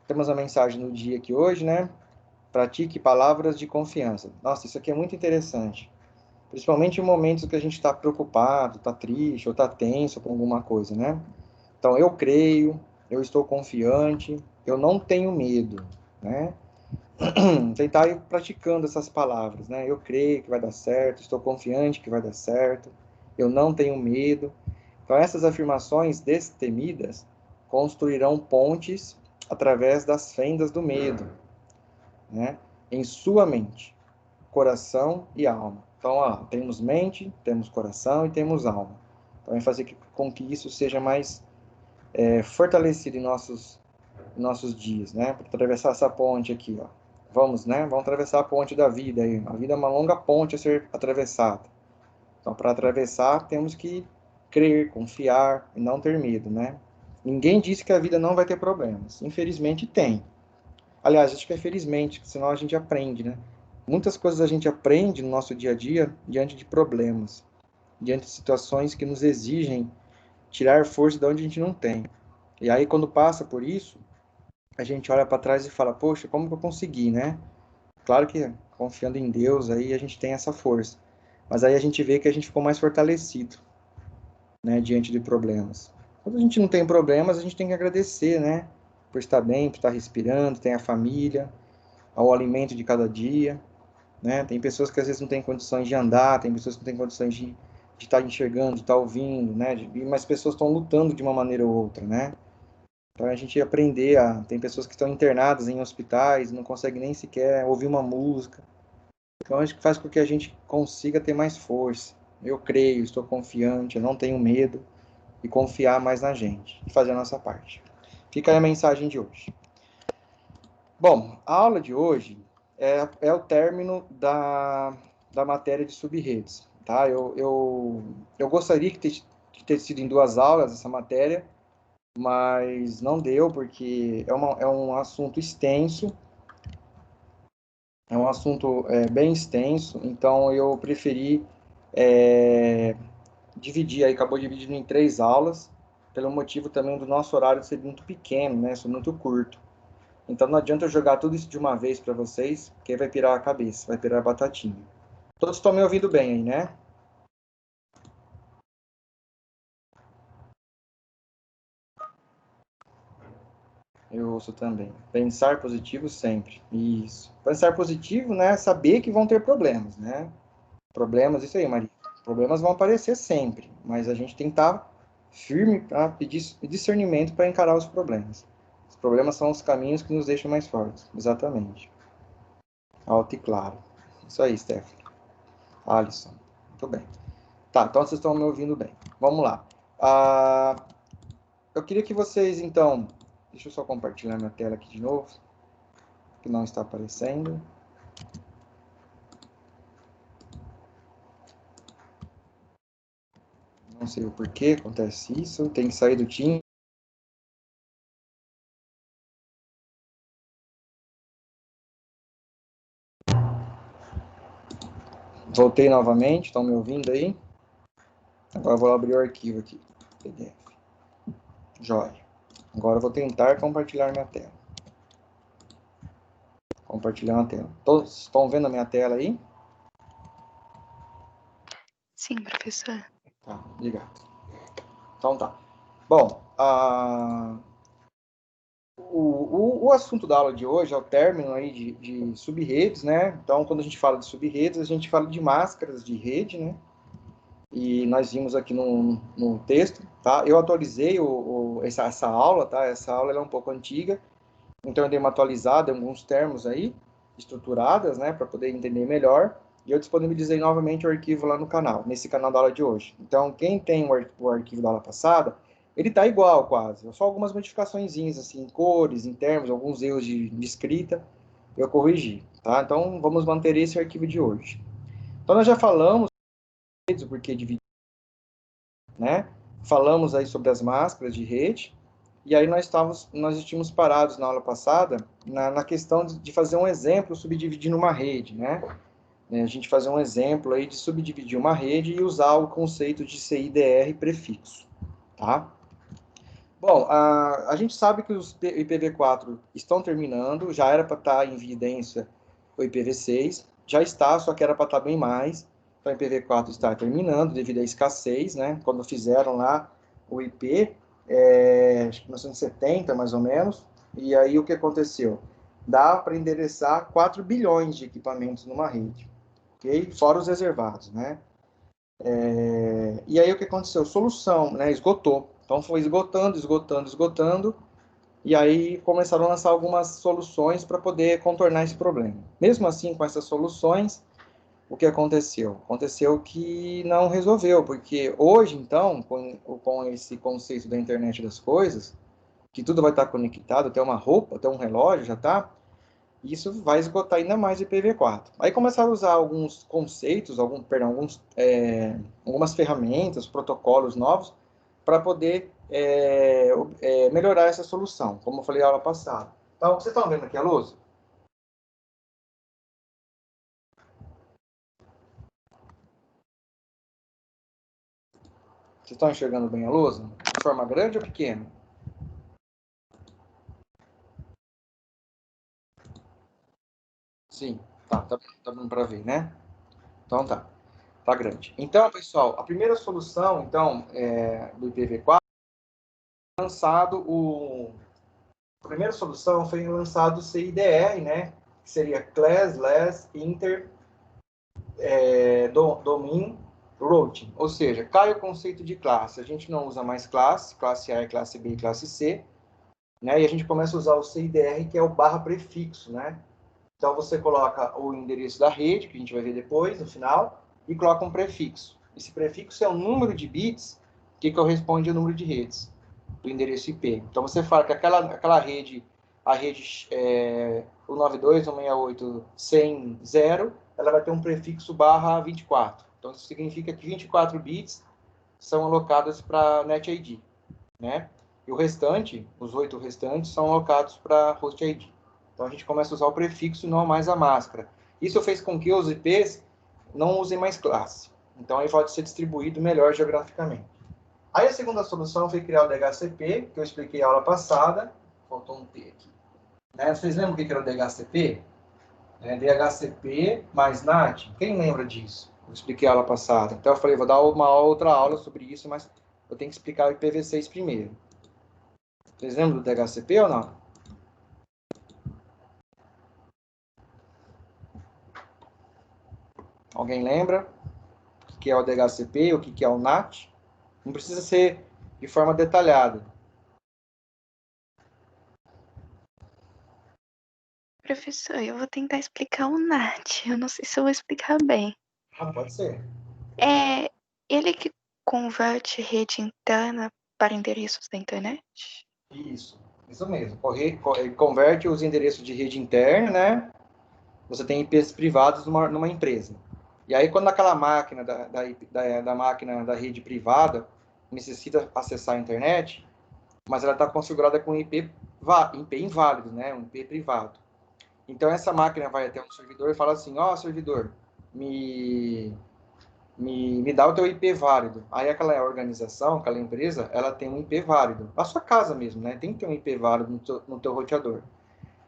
Temos a mensagem do dia aqui hoje, né? Pratique palavras de confiança. Nossa, isso aqui é muito interessante. Principalmente em momentos que a gente está preocupado, está triste ou está tenso com alguma coisa, né? Então, eu creio, eu estou confiante, eu não tenho medo, né? Tentar ir praticando essas palavras, né? Eu creio que vai dar certo, estou confiante que vai dar certo, eu não tenho medo. Então, essas afirmações destemidas construirão pontes através das fendas do medo, né? Em sua mente, coração e alma. Então, ó, temos mente, temos coração e temos alma. Então, é fazer com que isso seja mais fortalecido em nossos dias, né? Para atravessar essa ponte aqui, ó. Vamos, né? Vamos atravessar a ponte da vida aí. A vida é uma longa ponte a ser atravessada. Então, para atravessar, temos que crer, confiar e não ter medo, né? Ninguém disse que a vida não vai ter problemas. Infelizmente, tem. Aliás, acho que é felizmente, senão a gente aprende, né? Muitas coisas a gente aprende no nosso dia a dia diante de problemas, diante de situações que nos exigem tirar força de onde a gente não tem. E aí, quando passa por isso, a gente olha para trás e fala, poxa, como que eu consegui, né? Claro que confiando em Deus, aí a gente tem essa força. Mas aí a gente vê que a gente ficou mais fortalecido, né, diante de problemas. Quando a gente não tem problemas, a gente tem que agradecer, né? Por estar bem, por estar respirando, tem a família, ao alimento de cada dia, né? Tem pessoas que às vezes não têm condições de andar, tem pessoas que não têm condições de estar enxergando, de estar ouvindo, né? Mas pessoas estão lutando de uma maneira ou outra, né? Então a gente aprender a... Tem pessoas que estão internadas em hospitais, não conseguem nem sequer ouvir uma música. Então acho que faz com que a gente consiga ter mais força. Eu creio, estou confiante, eu não tenho medo, e confiar mais na gente e fazer a nossa parte. Fica aí a mensagem de hoje. Bom, a aula de hoje é o término da matéria de sub-redes. Tá? Eu gostaria de ter sido em 2 aulas essa matéria, mas não deu, porque é um assunto extenso, é um assunto bem extenso, então eu preferi dividir, aí acabou dividindo em 3 aulas, pelo motivo também do nosso horário ser muito pequeno, né, ser muito curto. Então não adianta eu jogar tudo isso de uma vez para vocês, porque aí vai pirar a cabeça, vai pirar a batatinha. Todos estão me ouvindo bem aí, né? Eu ouço também. Pensar positivo sempre. Isso. Pensar positivo, né? Saber que vão ter problemas, né? Problemas, isso aí, Maria. Problemas vão aparecer sempre, mas a gente tem que estar firme para pedir discernimento para encarar os problemas. Os problemas são os caminhos que nos deixam mais fortes. Exatamente. Alto e claro. Isso aí, Stephanie. Alisson. Muito bem. Tá, então vocês estão me ouvindo bem. Vamos lá. Ah, eu queria que vocês, então... Deixa eu só compartilhar minha tela aqui de novo, que não está aparecendo. Não sei o porquê acontece isso. Tem que sair do Teams. Voltei novamente. Estão me ouvindo aí? Agora eu vou abrir o arquivo aqui. PDF. Jóia. Agora eu vou tentar compartilhar minha tela. Compartilhar a tela. Todos estão vendo a minha tela aí? Sim, professor. Tá, obrigado. Então tá. Bom, o assunto da aula de hoje é o término aí de sub-redes, né? Então, quando a gente fala de sub-redes, a gente fala de máscaras de rede, né? E nós vimos aqui no texto, tá? Eu atualizei essa aula, tá? Essa aula é um pouco antiga, então eu dei uma atualizada em alguns termos aí, estruturadas, né? Para poder entender melhor. E eu disponibilizei novamente o arquivo lá no canal, nesse canal da aula de hoje. Então, quem tem o arquivo da aula passada, ele tá igual quase, só algumas modificações assim, em cores, em termos, alguns erros de escrita, eu corrigi, tá? Então, vamos manter esse arquivo de hoje. Então, nós já falamos o porquê dividir, né? Falamos aí sobre as máscaras de rede, e aí nós tínhamos parados na aula passada na questão de fazer um exemplo subdividindo uma rede, né? A gente fazer um exemplo aí de subdividir uma rede e usar o conceito de CIDR prefixo, tá? Bom, a gente sabe que os IPv4 estão terminando, já era para estar em evidência o IPv6, já está, só que era para estar bem mais. Então, o IPv4 está terminando devido à escassez, né? Quando fizeram lá o IP, acho que 1970, mais ou menos, e aí o que aconteceu? Dá para endereçar 4 bilhões de equipamentos numa rede, ok? Fora os reservados, né? E aí o que aconteceu? Solução, né? Esgotou. Então foi esgotando, esgotando, esgotando, e aí começaram a lançar algumas soluções para poder contornar esse problema. Mesmo assim, com essas soluções, o que aconteceu? Aconteceu que não resolveu, porque hoje, então, com esse conceito da internet das coisas, que tudo vai estar conectado, até uma roupa, até um relógio já está, isso vai esgotar ainda mais o IPv4. Aí começaram a usar alguns conceitos, algumas ferramentas, protocolos novos, para poder melhorar essa solução, como eu falei na aula passada. Então, vocês estão vendo aqui a lousa? Vocês estão enxergando bem a lousa? De forma grande ou pequena? Sim, tá dando para ver, né? Então tá grande. Então, pessoal, a primeira solução, então, do IPv4, lançado a primeira solução foi lançado o CIDR, né? Que seria Classless Inter Domain Routing, ou seja, cai o conceito de classe. A gente não usa mais classe A, classe B e classe C, né? E a gente começa a usar o CIDR, que é o barra prefixo, né? Então você coloca o endereço da rede, que a gente vai ver depois, no final, e coloca um prefixo. Esse prefixo é o número de bits que corresponde ao número de redes do endereço IP. Então você fala que aquela rede, a rede o 92.168.100.0, ela vai ter um prefixo barra 24. Então isso significa que 24 bits são alocados para NetID, né? E o restante, os 8 restantes, são alocados para Host ID. Então a gente começa a usar o prefixo e não mais a máscara. Isso fez com que os IPs não usem mais classe. Então aí pode ser distribuído melhor geograficamente. Aí a segunda solução foi criar o DHCP, que eu expliquei na aula passada. Faltou um T aqui. Né? Vocês lembram o que era o DHCP? DHCP mais NAT. Quem lembra disso? Eu expliquei a aula passada. Então eu falei, vou dar uma outra aula sobre isso, mas eu tenho que explicar o IPv6 primeiro. Vocês lembram do DHCP ou não? Alguém lembra o que é o DHCP, o que é o NAT? Não precisa ser de forma detalhada. Professor, eu vou tentar explicar o NAT. Eu não sei se eu vou explicar bem. Pode ser. É ele que converte rede interna para endereços da internet? Isso mesmo. Converte os endereços de rede interna, né? Você tem IPs privados numa empresa. E aí, quando aquela máquina da máquina da rede privada necessita acessar a internet, mas ela está configurada com IP inválido, né? Um IP privado. Então, essa máquina vai até um servidor e fala assim, servidor, me dá o teu IP válido. Aí aquela organização, aquela empresa, ela tem um IP válido. A sua casa mesmo, né? Tem que ter um IP válido no teu roteador.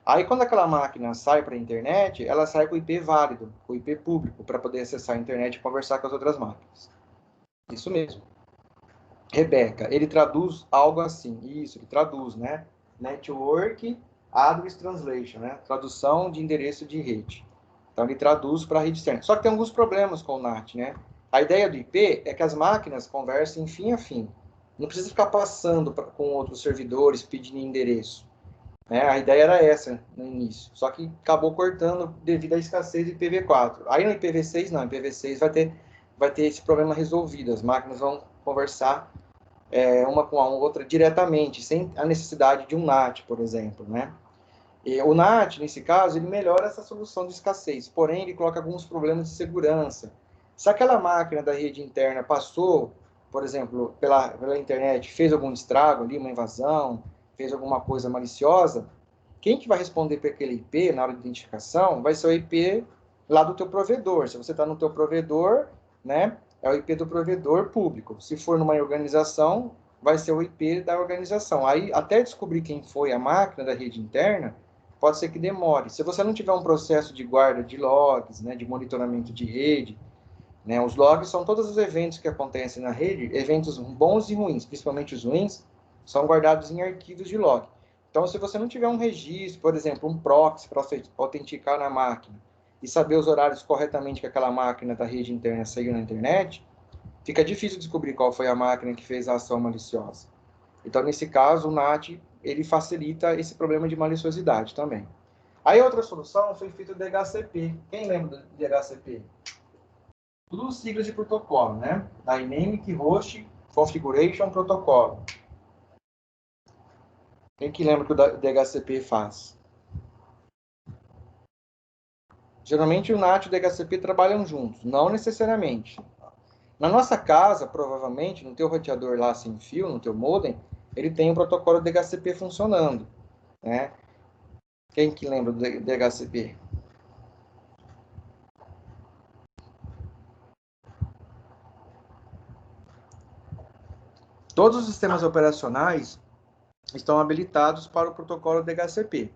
Aí quando aquela máquina sai para a internet, ela sai com o IP válido, com o IP público, para poder acessar a internet e conversar com as outras máquinas. Isso mesmo. Rebeca, ele traduz algo assim. Isso, ele traduz, né? Network Address Translation, né? Tradução de endereço de rede. Então ele traduz para a rede externa. Só que tem alguns problemas com o NAT, né? A ideia do IP é que as máquinas conversem fim a fim. Não precisa ficar passando com outros servidores pedindo endereço. Né? A ideia era essa no início. Só que acabou cortando devido à escassez do IPv4. Aí no IPv6 não. IPv6 vai ter esse problema resolvido. As máquinas vão conversar uma com a outra diretamente, sem a necessidade de um NAT, por exemplo, né? E o NAT, nesse caso, ele melhora essa solução de escassez, porém ele coloca alguns problemas de segurança. Se aquela máquina da rede interna passou, por exemplo, pela internet, fez algum estrago ali, uma invasão, fez alguma coisa maliciosa, quem que vai responder por aquele IP na hora de identificação vai ser o IP lá do teu provedor. Se você está no teu provedor, né, é o IP do provedor público. Se for numa organização, vai ser o IP da organização. Aí, até descobrir quem foi a máquina da rede interna, pode ser que demore. Se você não tiver um processo de guarda de logs, né, de monitoramento de rede, né, os logs são todos os eventos que acontecem na rede, eventos bons e ruins, principalmente os ruins, são guardados em arquivos de log. Então, se você não tiver um registro, por exemplo, um proxy para autenticar na máquina e saber os horários corretamente que aquela máquina da rede interna saiu na internet, fica difícil descobrir qual foi a máquina que fez a ação maliciosa. Então, nesse caso, o NAT ele facilita esse problema de maliciosidade também. Aí, outra solução foi feita o DHCP. Quem lembra do DHCP? Tudo siglas de protocolo, né? Dynamic Host Configuration Protocol. Quem que lembra que o DHCP faz? Geralmente o NAT e o DHCP trabalham juntos, não necessariamente. Na nossa casa, provavelmente, no teu roteador lá sem fio, no teu modem, ele tem o protocolo DHCP funcionando, né? Quem que lembra do DHCP? Todos os sistemas operacionais estão habilitados para o protocolo DHCP.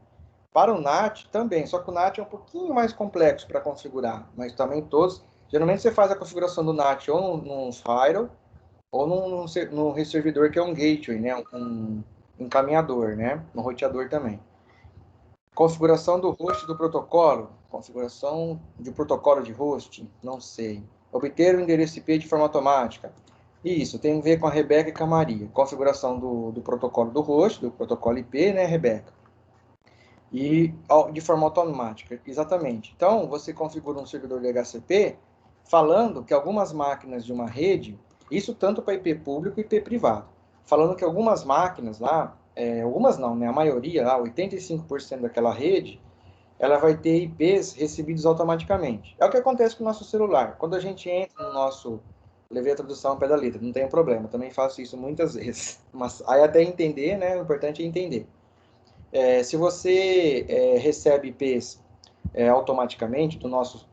Para o NAT também, só que o NAT é um pouquinho mais complexo para configurar, mas também todos. Geralmente você faz a configuração do NAT ou num firewall ou num servidor que é um gateway, né? Um encaminhador, né? No roteador também. Configuração do host do protocolo. Configuração de protocolo de host, não sei. Obter o endereço IP de forma automática. Isso, tem a ver com a Rebeca e com a Maria. Configuração do protocolo do host, do protocolo IP, né, Rebeca? E de forma automática, exatamente. Então, você configura um servidor de DHCP falando que algumas máquinas de uma rede, isso tanto para IP público e IP privado, falando que algumas máquinas lá, algumas não, né, a maioria lá, 85% daquela rede, ela vai ter IPs recebidos automaticamente. É o que acontece com o nosso celular. Quando a gente entra no nosso... Levei a tradução ao pé da letra, não tem problema, também faço isso muitas vezes. Mas aí até entender, né, o importante é entender. Se você recebe IPs automaticamente do nosso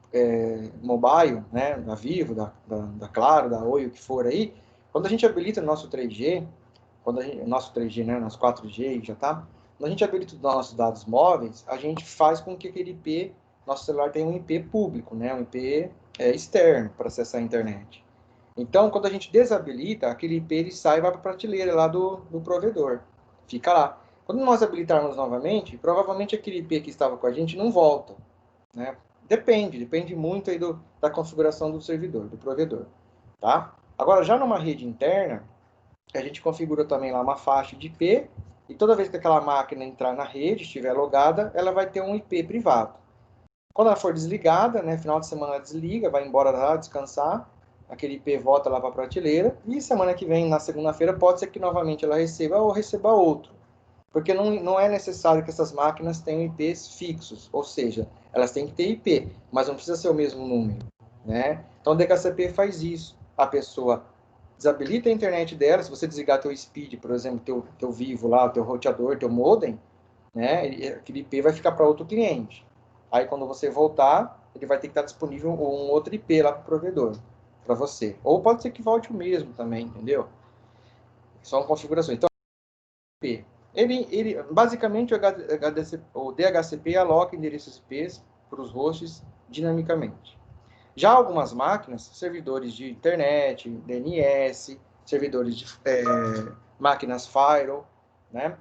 mobile, né, da Vivo, da Claro, da Oi, o que for aí, quando a gente habilita o nosso 3G, nosso 3G, né, nosso 4G já tá, quando a gente habilita os nossos dados móveis, a gente faz com que aquele IP, nosso celular tenha um IP público, né, um IP externo para acessar a internet. Então, quando a gente desabilita, aquele IP ele sai e vai para a prateleira lá do provedor. Fica lá. Quando nós habilitarmos novamente, provavelmente aquele IP que estava com a gente não volta, né? Depende muito aí da configuração do servidor, do provedor, tá? Agora, já numa rede interna, a gente configura também lá uma faixa de IP, e toda vez que aquela máquina entrar na rede, estiver logada, ela vai ter um IP privado. Quando ela for desligada, né, final de semana ela desliga, vai embora lá descansar, aquele IP volta lá para a prateleira, e semana que vem, na segunda-feira, pode ser que novamente ela receba ou receba outro. Porque não é necessário que essas máquinas tenham IPs fixos, ou seja, elas têm que ter IP, mas não precisa ser o mesmo número, né? Então o DHCP faz isso. A pessoa desabilita a internet dela, se você desligar teu speed, por exemplo, teu Vivo lá, teu roteador, teu modem, né? Aquele IP vai ficar para outro cliente. Aí quando você voltar, ele vai ter que estar disponível um outro IP lá para o provedor, para você. Ou pode ser que volte o mesmo também, entendeu? São configurações. Então, IP. Basicamente, o DHCP aloca endereços IPs para os hosts dinamicamente. Já algumas máquinas, servidores de internet, DNS, servidores de máquinas firewall, né?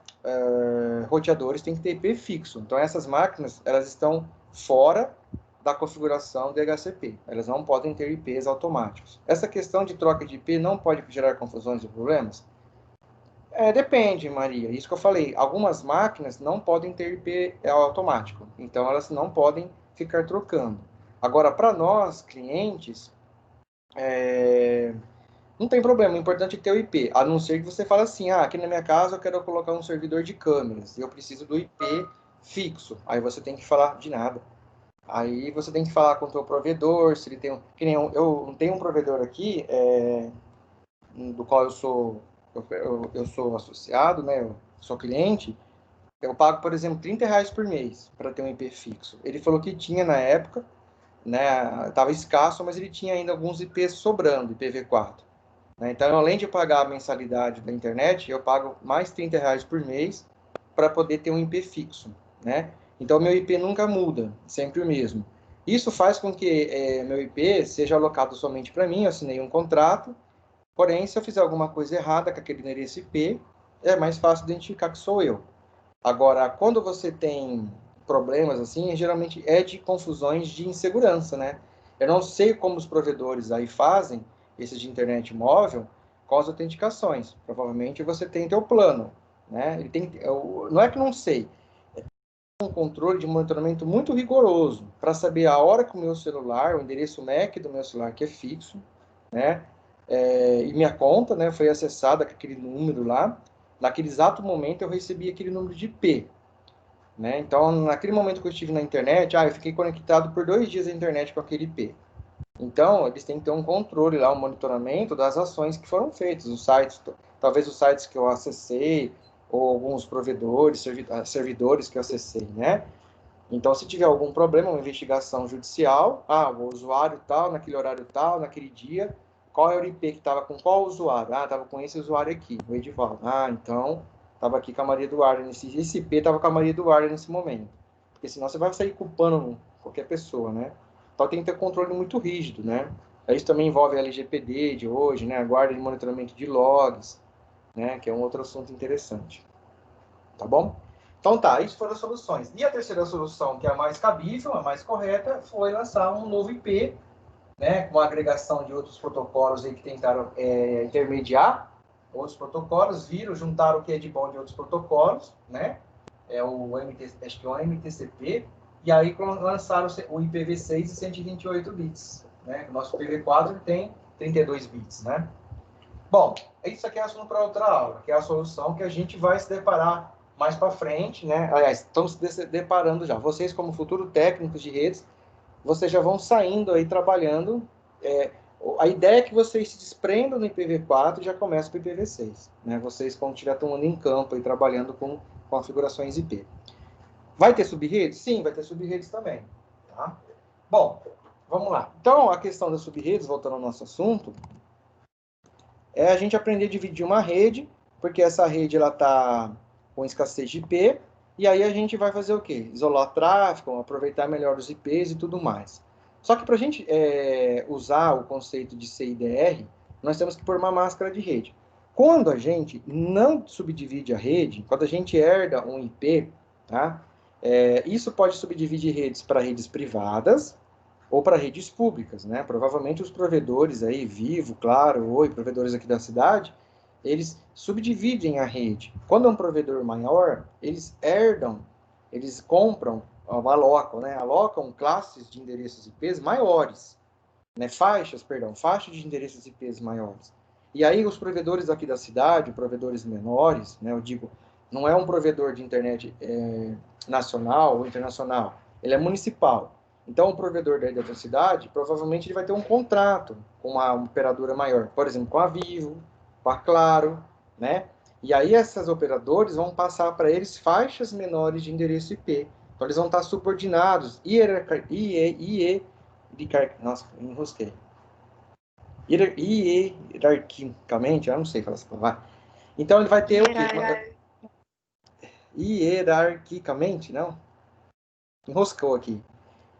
Roteadores têm que ter IP fixo. Então, essas máquinas elas estão fora da configuração DHCP. Elas não podem ter IPs automáticos. Essa questão de troca de IP não pode gerar confusões e problemas? Depende, Maria. Isso que eu falei. Algumas máquinas não podem ter IP automático. Então, elas não podem ficar trocando. Agora, para nós, clientes, não tem problema. O importante é ter o IP. A não ser que você fale assim, aqui na minha casa eu quero colocar um servidor de câmeras. E eu preciso do IP fixo. Aí você tem que falar de nada. Aí você tem que falar com o teu provedor, se ele tem um... Que nem eu tenho um provedor aqui, do qual eu sou associado, né? Eu sou cliente. Eu pago, por exemplo, R$ 30 por mês para ter um IP fixo. Ele falou que tinha na época, né? Tava escasso, mas ele tinha ainda alguns IPs sobrando, IPv4. né? Então, além de pagar a mensalidade da internet, eu pago mais R$ 30 por mês para poder ter um IP fixo, né? Então, meu IP nunca muda, sempre o mesmo. Isso faz com que meu IP seja alocado somente para mim, eu assinei um contrato, porém, se eu fizer alguma coisa errada com aquele endereço IP, é mais fácil identificar que sou eu. Agora, quando você tem problemas assim, geralmente é de confusões de insegurança, né? Eu não sei como os provedores aí fazem, esses de internet móvel, com as autenticações. Provavelmente você tem teu plano, né? Não é que não sei, um controle de monitoramento muito rigoroso para saber a hora que o meu celular, o endereço MAC do meu celular, que é fixo, né? E minha conta, né, foi acessada com aquele número lá. Naquele exato momento eu recebi aquele número de IP, né? Então, naquele momento que eu estive na internet, eu fiquei conectado por 2 dias na internet com aquele IP. Então, eles têm que ter um controle lá, um monitoramento das ações que foram feitas, os sites, talvez os sites que eu acessei, ou alguns provedores, servidores que eu acessei, né? Então, se tiver algum problema, uma investigação judicial, o usuário tal, naquele horário tal, naquele dia, qual é o IP que estava com qual usuário? Estava com esse usuário aqui, o Edivaldo. Então, estava aqui com a Maria Eduarda, esse IP estava com a Maria Eduarda nesse momento. Porque senão você vai sair culpando qualquer pessoa, né? Então, tem que ter controle muito rígido, né? Isso também envolve a LGPD de hoje, né? A guarda de monitoramento de logs, né? Que é um outro assunto interessante. Tá bom? Então tá, isso foram as soluções. E a terceira solução, que é a mais cabível, a mais correta, foi lançar um novo IP, né, com a agregação de outros protocolos aí que tentaram intermediar outros protocolos, viram, juntaram o que é de bom de outros protocolos, né, acho que é o MTCP, e aí lançaram o IPv6 de 128 bits, né, o nosso IPv4 tem 32 bits, né. Bom, isso aqui é assunto para outra aula, que é a solução que a gente vai se deparar mais para frente, né? Aliás, estamos se deparando já. Vocês, como futuros técnicos de redes, vocês já vão saindo aí trabalhando. A ideia é que vocês se desprendam do IPv4 e já começam para o IPv6, né? Vocês, quando estiver tomando em campo e trabalhando com configurações IP. Vai ter subredes? Sim, vai ter subredes também. Tá? Bom, vamos lá. Então, a questão das subredes, voltando ao nosso assunto, é a gente aprender a dividir uma rede, porque essa rede ela está com escassez de IP, e aí a gente vai fazer o quê? Isolar tráfego, aproveitar melhor os IPs e tudo mais. Só que para a gente usar o conceito de CIDR, nós temos que pôr uma máscara de rede. Quando a gente não subdivide a rede, quando a gente herda um IP, tá? Isso pode subdividir redes para redes privadas, ou para redes públicas, né? Provavelmente os provedores aí, Vivo, Claro, Oi, provedores aqui da cidade, eles subdividem a rede. Quando é um provedor maior, eles herdam, eles compram, alocam, né? Alocam classes de endereços IPs maiores, né? Faixas de endereços IPs maiores. E aí os provedores aqui da cidade, provedores menores, né? Eu digo, não é um provedor de internet nacional ou internacional, ele é municipal. Então, o provedor da outra cidade, provavelmente ele vai ter um contrato com uma operadora maior, por exemplo, com a Vivo, com a Claro, né? E aí essas operadores vão passar para eles faixas menores de endereço IP. Então, eles vão estar subordinados nossa, enrosquei. Hierarquicamente, eu não sei falar essa palavra. Então, ele vai ter o quê? Hierarquicamente, não? Enroscou aqui.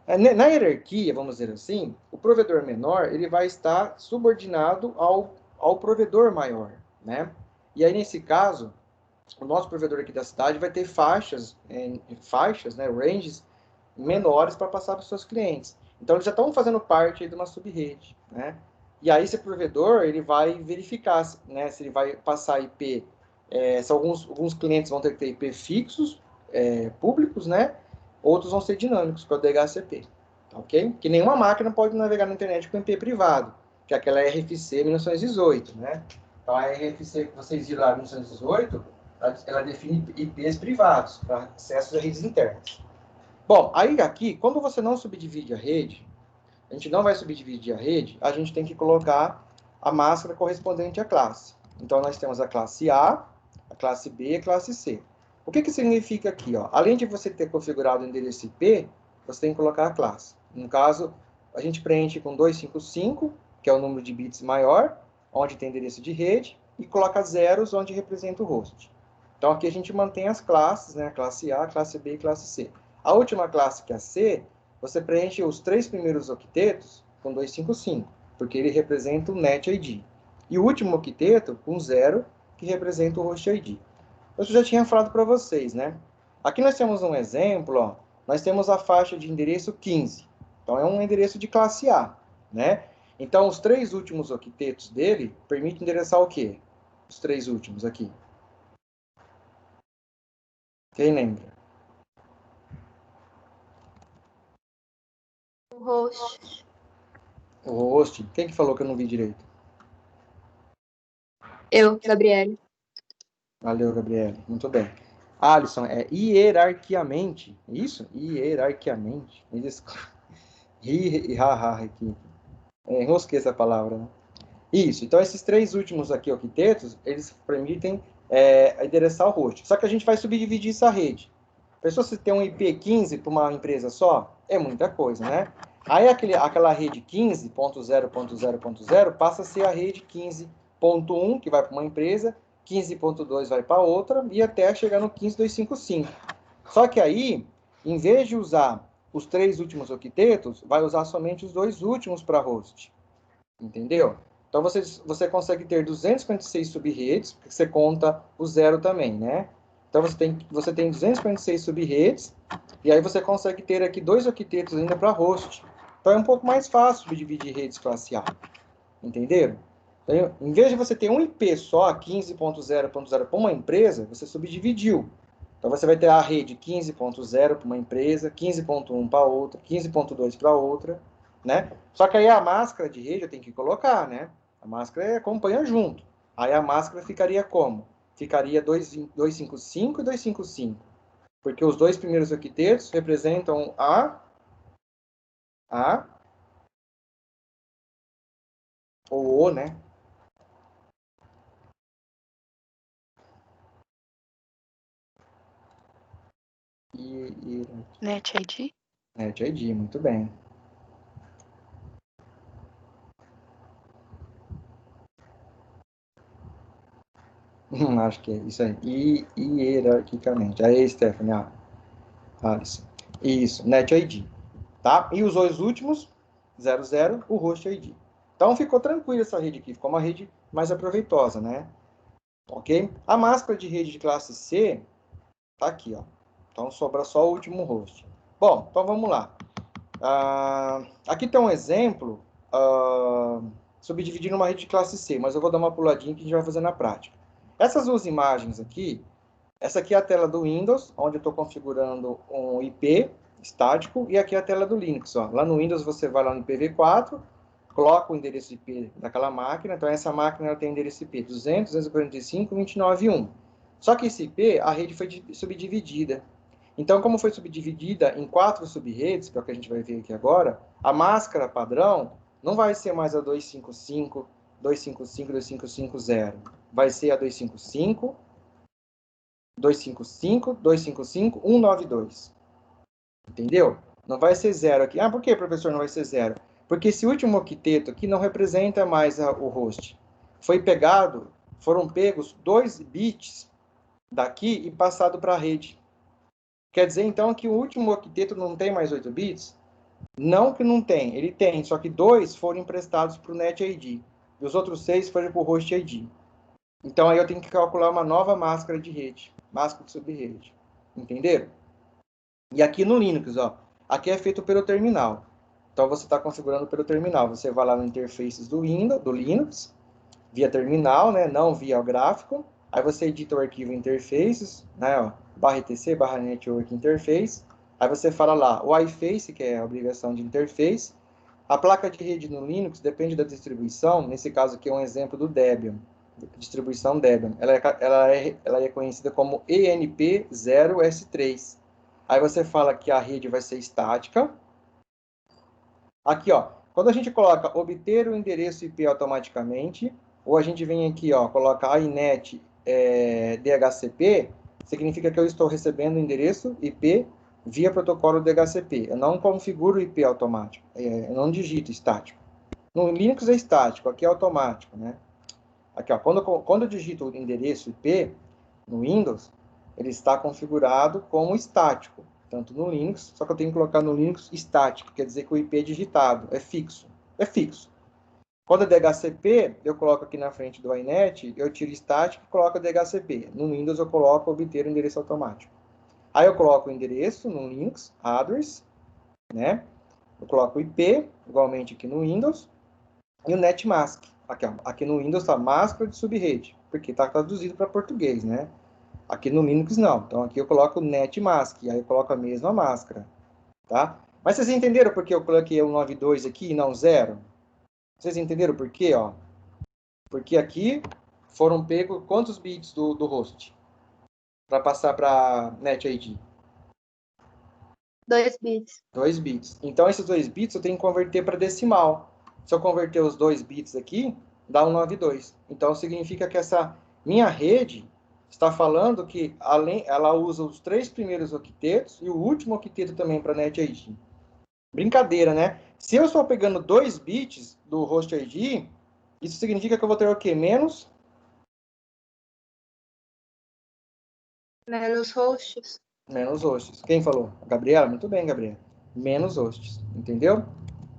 Na hierarquia, vamos dizer assim, o provedor menor ele vai estar subordinado ao provedor maior, né? E aí, nesse caso, o nosso provedor aqui da cidade vai ter faixas, né, ranges menores para passar para os seus clientes. Então, eles já estão fazendo parte aí de uma subrede, né? E aí, esse provedor, ele vai verificar, né, se ele vai passar IP, se alguns clientes vão ter que ter IP fixos, públicos, né? Outros vão ser dinâmicos, para o DHCP, tá ok? Que nenhuma máquina pode navegar na internet com IP privado, que é aquela RFC 1918, né? Então, a RFC que vocês viram lá, 1918, ela define IPs privados, para acesso a redes internas. Bom, aí aqui, quando você não subdivide a rede, a gente não vai subdividir a rede, a gente tem que colocar a máscara correspondente à classe. Então, nós temos a classe A, a classe B e a classe C. O que significa aqui? Ó? Além de você ter configurado o endereço IP, você tem que colocar a classe. No caso, a gente preenche com 255, que é o número de bits maior, onde tem endereço de rede, e coloca zeros onde representa o host. Então, aqui a gente mantém as classes, né? Classe A, classe B e classe C. A última classe, que é a C, você preenche os 3 primeiros octetos com 255, porque ele representa o NET ID. E o último octeto com 0, que representa o host ID. Eu já tinha falado para vocês, né? Aqui nós temos um exemplo, ó. Nós temos a faixa de endereço 15. Então, é um endereço de classe A, né? Então, os 3 últimos octetos dele permitem endereçar o quê? Os 3 últimos aqui. Quem lembra? O host. O host. Quem que falou que eu não vi direito? Eu, Gabriele. Valeu, Gabriele. Muito bem. Alisson, é hierarquicamente. Isso? Hierarquicamente. Me desculpa. Aqui. Enrosquei essa palavra, né? Isso. Então, esses 3 últimos aqui, octetos, eles permitem endereçar o host. Só que a gente vai subdividir essa rede. Pensou se tem um IP 15 para uma empresa só? É muita coisa, né? Aí aquela rede 15.0.0.0 passa a ser a rede 15.1, que vai para uma empresa, 15.2 vai para outra, e até chegar no 15.255. Só que aí, em vez de usar os 3 últimos octetos, vai usar somente os 2 últimos para host. Entendeu? Então, você consegue ter 256 sub-redes, porque você conta o zero também, né? Então, você tem 256 sub-redes, e aí você consegue ter aqui 2 octetos ainda para host. Então, é um pouco mais fácil de dividir redes classe A. Entenderam? Então, em vez de você ter um IP só, 15.0.0 para uma empresa, você subdividiu. Então, você vai ter a rede 15.0 para uma empresa, 15.1 para outra, 15.2 para outra, né? Só que aí a máscara de rede eu tenho que colocar, né? A máscara acompanha junto. Aí a máscara ficaria como? Ficaria 255 e 255. Porque os 2 primeiros octetos representam ou o, né? NET ID? NET ID, muito bem. Acho que é isso aí. Hierarquicamente. Aí, Stephanie. Alisson. Isso, NET ID. Tá? E os 2 últimos, 00, o host ID. Então, ficou tranquila essa rede aqui. Ficou uma rede mais aproveitosa, né? Ok? A máscara de rede de classe C tá aqui, ó. Então, sobra só o último host. Bom, então vamos lá. Aqui tem um exemplo subdividindo uma rede de classe C, mas eu vou dar uma puladinha que a gente vai fazer na prática. Essas 2 imagens aqui, essa aqui é a tela do Windows, onde eu estou configurando um IP estático, e aqui é a tela do Linux. Ó. Lá no Windows você vai lá no IPv4, coloca o endereço IP daquela máquina, então essa máquina ela tem endereço IP 200.245.29.1. Só que esse IP, a rede foi subdividida. Então, como foi subdividida em 4 sub-redes, que é o que a gente vai ver aqui agora, a máscara padrão não vai ser mais a 255, 255, 2550. Vai ser a 255, 255, 255, 192. Entendeu? Não vai ser zero aqui. Ah, por que, professor, não vai ser zero? Porque esse último octeto aqui não representa mais o host. Foi pegado, foram pegos 2 bits daqui e passado para a rede. Quer dizer, então, que o último octeto não tem mais 8 bits? Não que não tem, ele tem, só que 2 foram emprestados para o NET ID. E os outros 6 foram para o host ID. Então, aí eu tenho que calcular uma nova máscara de rede. Máscara de sub-rede. Entenderam? E aqui no Linux, ó, aqui é feito pelo terminal. Então, você está configurando pelo terminal. Você vai lá no interfaces do Windows, do Linux, via terminal, né, não via o gráfico. Aí você edita o arquivo interfaces, né, ó, /etc, /network interface. Aí você fala lá o iFace, que é a obrigação de interface. A placa de rede no Linux depende da distribuição. Nesse caso aqui é um exemplo do Debian, distribuição Debian. Ela é conhecida como ENP0S3. Aí você fala que a rede vai ser estática. Aqui, ó, quando a gente coloca obter o endereço IP automaticamente, ou a gente vem aqui, ó, coloca inet DHCP, significa que eu estou recebendo o endereço IP via protocolo DHCP. Eu não configuro o IP automático, eu não digito estático. No Linux é estático, aqui é automático, né? Aqui, ó, quando eu digito o endereço IP no Windows, ele está configurado como estático, tanto no Linux, só que eu tenho que colocar no Linux estático, quer dizer que o IP é digitado, é fixo. É fixo. Quando é DHCP, eu coloco aqui na frente do iNet, eu tiro estático e coloco DHCP. No Windows eu coloco obter o endereço automático. Aí eu coloco o endereço no Linux, address, né? Eu coloco o IP, igualmente aqui no Windows, e o netmask. Aqui, ó, aqui no Windows está máscara de subrede, porque está traduzido para português, né? Aqui no Linux não. Então aqui eu coloco o netmask, aí eu coloco a mesma máscara, tá? Mas vocês entenderam por que eu coloquei o 92 aqui e não 0? Vocês entenderam por quê, ó? Porque aqui foram pegos quantos bits do host para passar para NetID? 2 bits. 2 bits. Então, esses 2 bits eu tenho que converter para decimal. Se eu converter os 2 bits aqui, dá um 92. Então, significa que essa minha rede está falando que ela usa os 3 primeiros octetos e o último octeto também para NetID. Brincadeira, né? Se eu estou pegando 2 bits do host ID, isso significa que eu vou ter o quê? Menos hosts. Menos hosts. Quem falou? Gabriela? Muito bem, Gabriela. Menos hosts. Entendeu?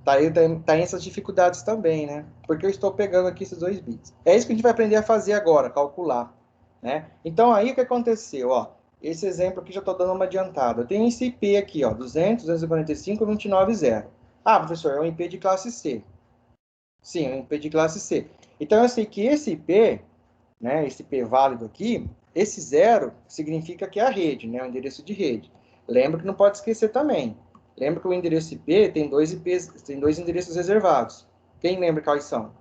Tá aí essas dificuldades também, né? Porque eu estou pegando aqui esses 2 bits. É isso que a gente vai aprender a fazer agora, calcular. Né? Então, aí o que aconteceu? Ó, esse exemplo aqui já estou dando uma adiantada. Eu tenho esse IP aqui, ó, 200.245.29.0. Ah, professor, é um IP de classe C. Sim, é um IP de classe C. Então, eu sei que esse IP, né, esse IP válido aqui, esse 0 significa que é a rede, né, o endereço de rede. Lembra que não pode esquecer também. Lembra que o endereço IP tem 2 endereços reservados. Quem lembra quais são?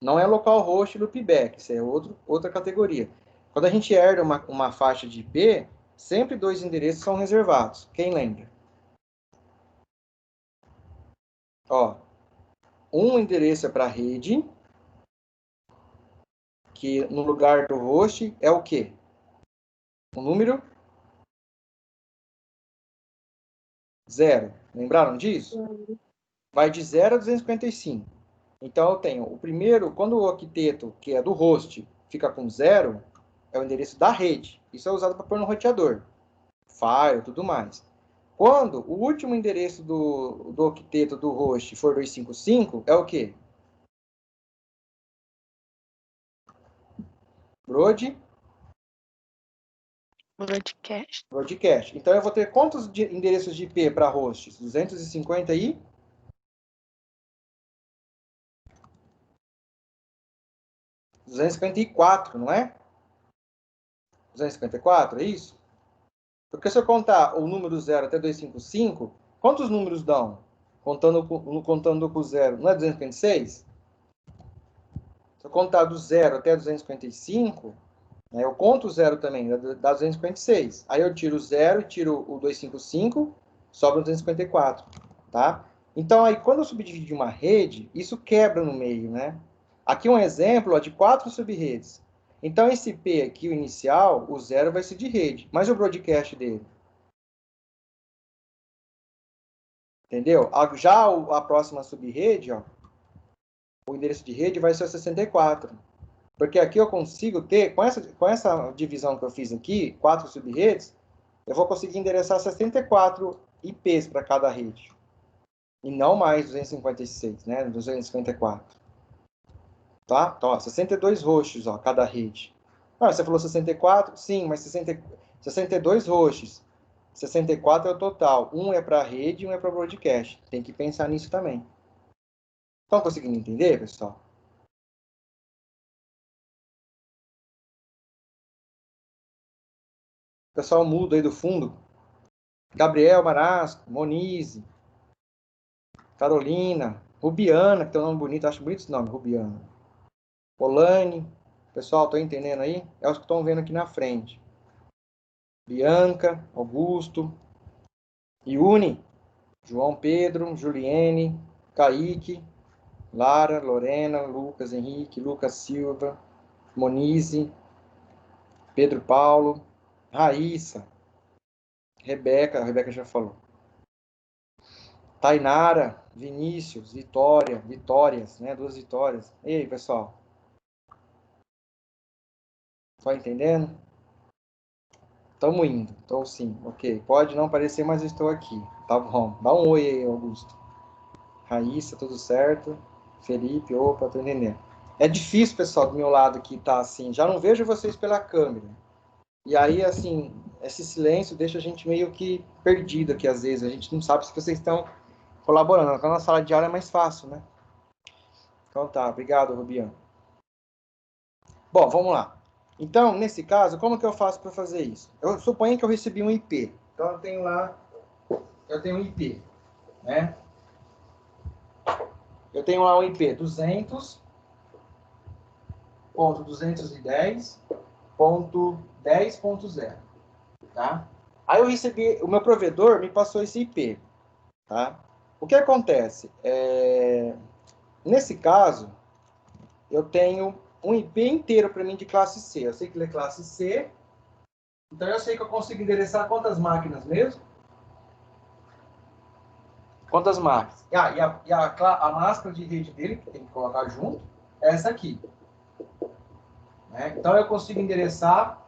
Não é localhost e loopback, isso é outra categoria. Quando a gente herda uma faixa de IP, sempre 2 endereços são reservados. Quem lembra? Ó, um endereço é para a rede, que no lugar do host é o quê? O número 0. Lembraram disso? Vai de 0 a 255. Então, eu tenho o primeiro, quando o octeto, que é do host, fica com 0, é o endereço da rede. Isso é usado para pôr no roteador. File, tudo mais. Quando o último endereço do octeto do host for 255, é o quê? Broadcast. Broadcast. Então, eu vou ter quantos endereços de IP para hosts? 250 e... 254, não é? 254, é isso? Porque se eu contar o número 0 até 255, quantos números dão? Contando com o 0, não é 256? Se eu contar do 0 até 255, né, eu conto o 0 também, dá 256. Aí eu tiro o 0 e tiro o 255, sobra 254, tá? Então, aí, quando eu subdividir uma rede, isso quebra no meio, né? Aqui um exemplo ó, de 4 subredes. Então, esse P aqui, o inicial, o 0 vai ser de rede. Mas o broadcast dele? Entendeu? Já a próxima subrede, ó, o endereço de rede vai ser o 64. Porque aqui eu consigo ter, com essa divisão que eu fiz aqui, 4 subredes, eu vou conseguir endereçar 64 IPs para cada rede. E não mais 256, né? 254. Tá? Então, ó, 62 hosts, ó, cada rede. Ah, você falou 64? Sim, mas 62 hosts. 64 é o total. Um é para a rede e um é para o broadcast. Tem que pensar nisso também. Estão conseguindo entender, pessoal? Pessoal mudo aí do fundo. Gabriel Marasco, Monize, Carolina, Rubiana, que tem um nome bonito, acho bonito esse nome, Rubiana. Polane, pessoal, estão entendendo aí? É os que estão vendo aqui na frente. Bianca, Augusto, Iune, João Pedro, Juliene, Kaique, Lara, Lorena, Lucas Henrique, Lucas Silva, Monize, Pedro Paulo, Raíssa, Rebeca, a Rebeca já falou. Tainara, Vinícius, Vitórias, né? 2 vitórias. E aí, pessoal? Tá entendendo? Estamos indo. Estou sim. Ok. Pode não parecer, mas eu estou aqui. Tá bom. Dá um oi aí, Augusto. Raíssa, tudo certo? Felipe, opa, tô entendendo. É difícil, pessoal, do meu lado aqui tá assim. Já não vejo vocês pela câmera. E aí, assim, esse silêncio deixa a gente meio que perdido aqui, às vezes. A gente não sabe se vocês estão colaborando. Na sala de aula é mais fácil, né? Então tá, obrigado, Rubiano. Bom, vamos lá. Então, nesse caso, como que eu faço para fazer isso? Eu suponho que eu recebi um IP. Então, eu tenho lá, eu tenho um IP, né? Eu tenho lá um IP 200.210.10.0, tá? Aí eu recebi, o meu provedor me passou esse IP, tá? O que acontece? Nesse caso, eu tenho um IP inteiro para mim de classe C. Eu sei que ele é classe C, então eu sei que eu consigo endereçar quantas máquinas mesmo? Quantas máquinas? A máscara de rede dele, que tem que colocar junto, é essa aqui. Né? Então eu consigo endereçar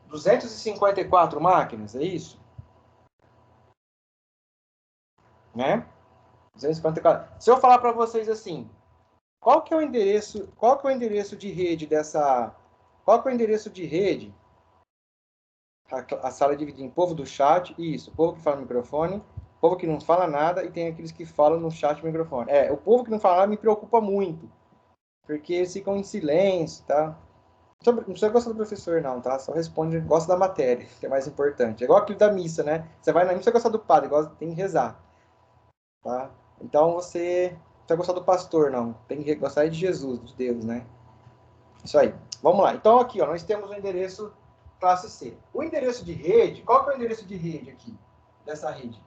254 máquinas, é isso? Né? 254. Se eu falar para vocês assim, qual que é o endereço de rede dessa... Qual que é o endereço de rede? A sala é dividida em povo do chat, isso, povo que fala no microfone, povo que não fala nada e tem aqueles que falam no chat e no microfone. O povo que não fala nada me preocupa muito, porque eles ficam em silêncio, tá? Não precisa gostar do professor, não, tá? Só responde, gosta da matéria, que é mais importante. É igual aquilo da missa, né? Você vai na missa, gostar do padre, tem que rezar, tá? Então você não precisa gostar do pastor, não. Tem que gostar de Jesus, de Deus, né? Isso aí. Vamos lá. Então aqui, ó, nós temos o endereço classe C. O endereço de rede, qual que é o endereço de rede aqui, dessa rede?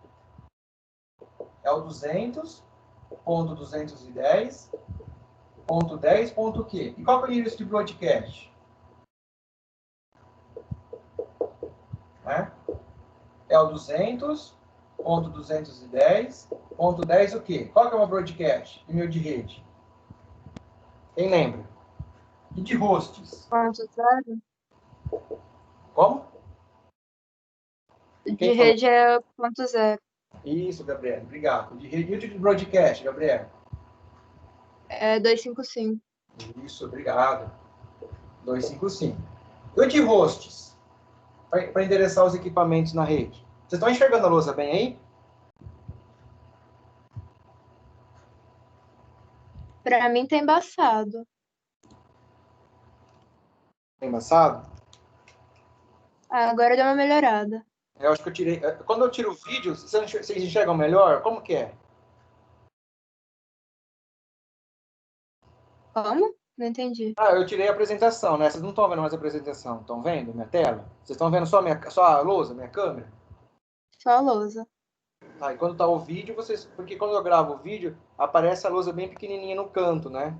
É o 200.210.10. Quê? E qual que é o endereço de broadcast? É o 200.210.10 o quê? Qual que é uma broadcast? E-mail de rede? Quem lembra? E de hosts? Ponto zero. Como? De rede é ponto zero. Isso, Gabriel. Obrigado. De rede e de broadcast, Gabriel? É 255. Isso, obrigado. 255. E o de hosts? Para endereçar os equipamentos na rede. Vocês estão enxergando a lousa bem aí? Pra mim tá embaçado. Tá embaçado? Agora deu uma melhorada. Eu acho que eu tirei... Quando eu tiro o vídeo, vocês enxergam melhor? Como que é? Como? Não entendi. Eu tirei a apresentação, né? Vocês não estão vendo mais a apresentação. Estão vendo minha tela? Vocês estão vendo só a lousa, minha câmera? Só a lousa. E quando tá o vídeo, vocês... Porque quando eu gravo o vídeo, aparece a lousa bem pequenininha no canto, né?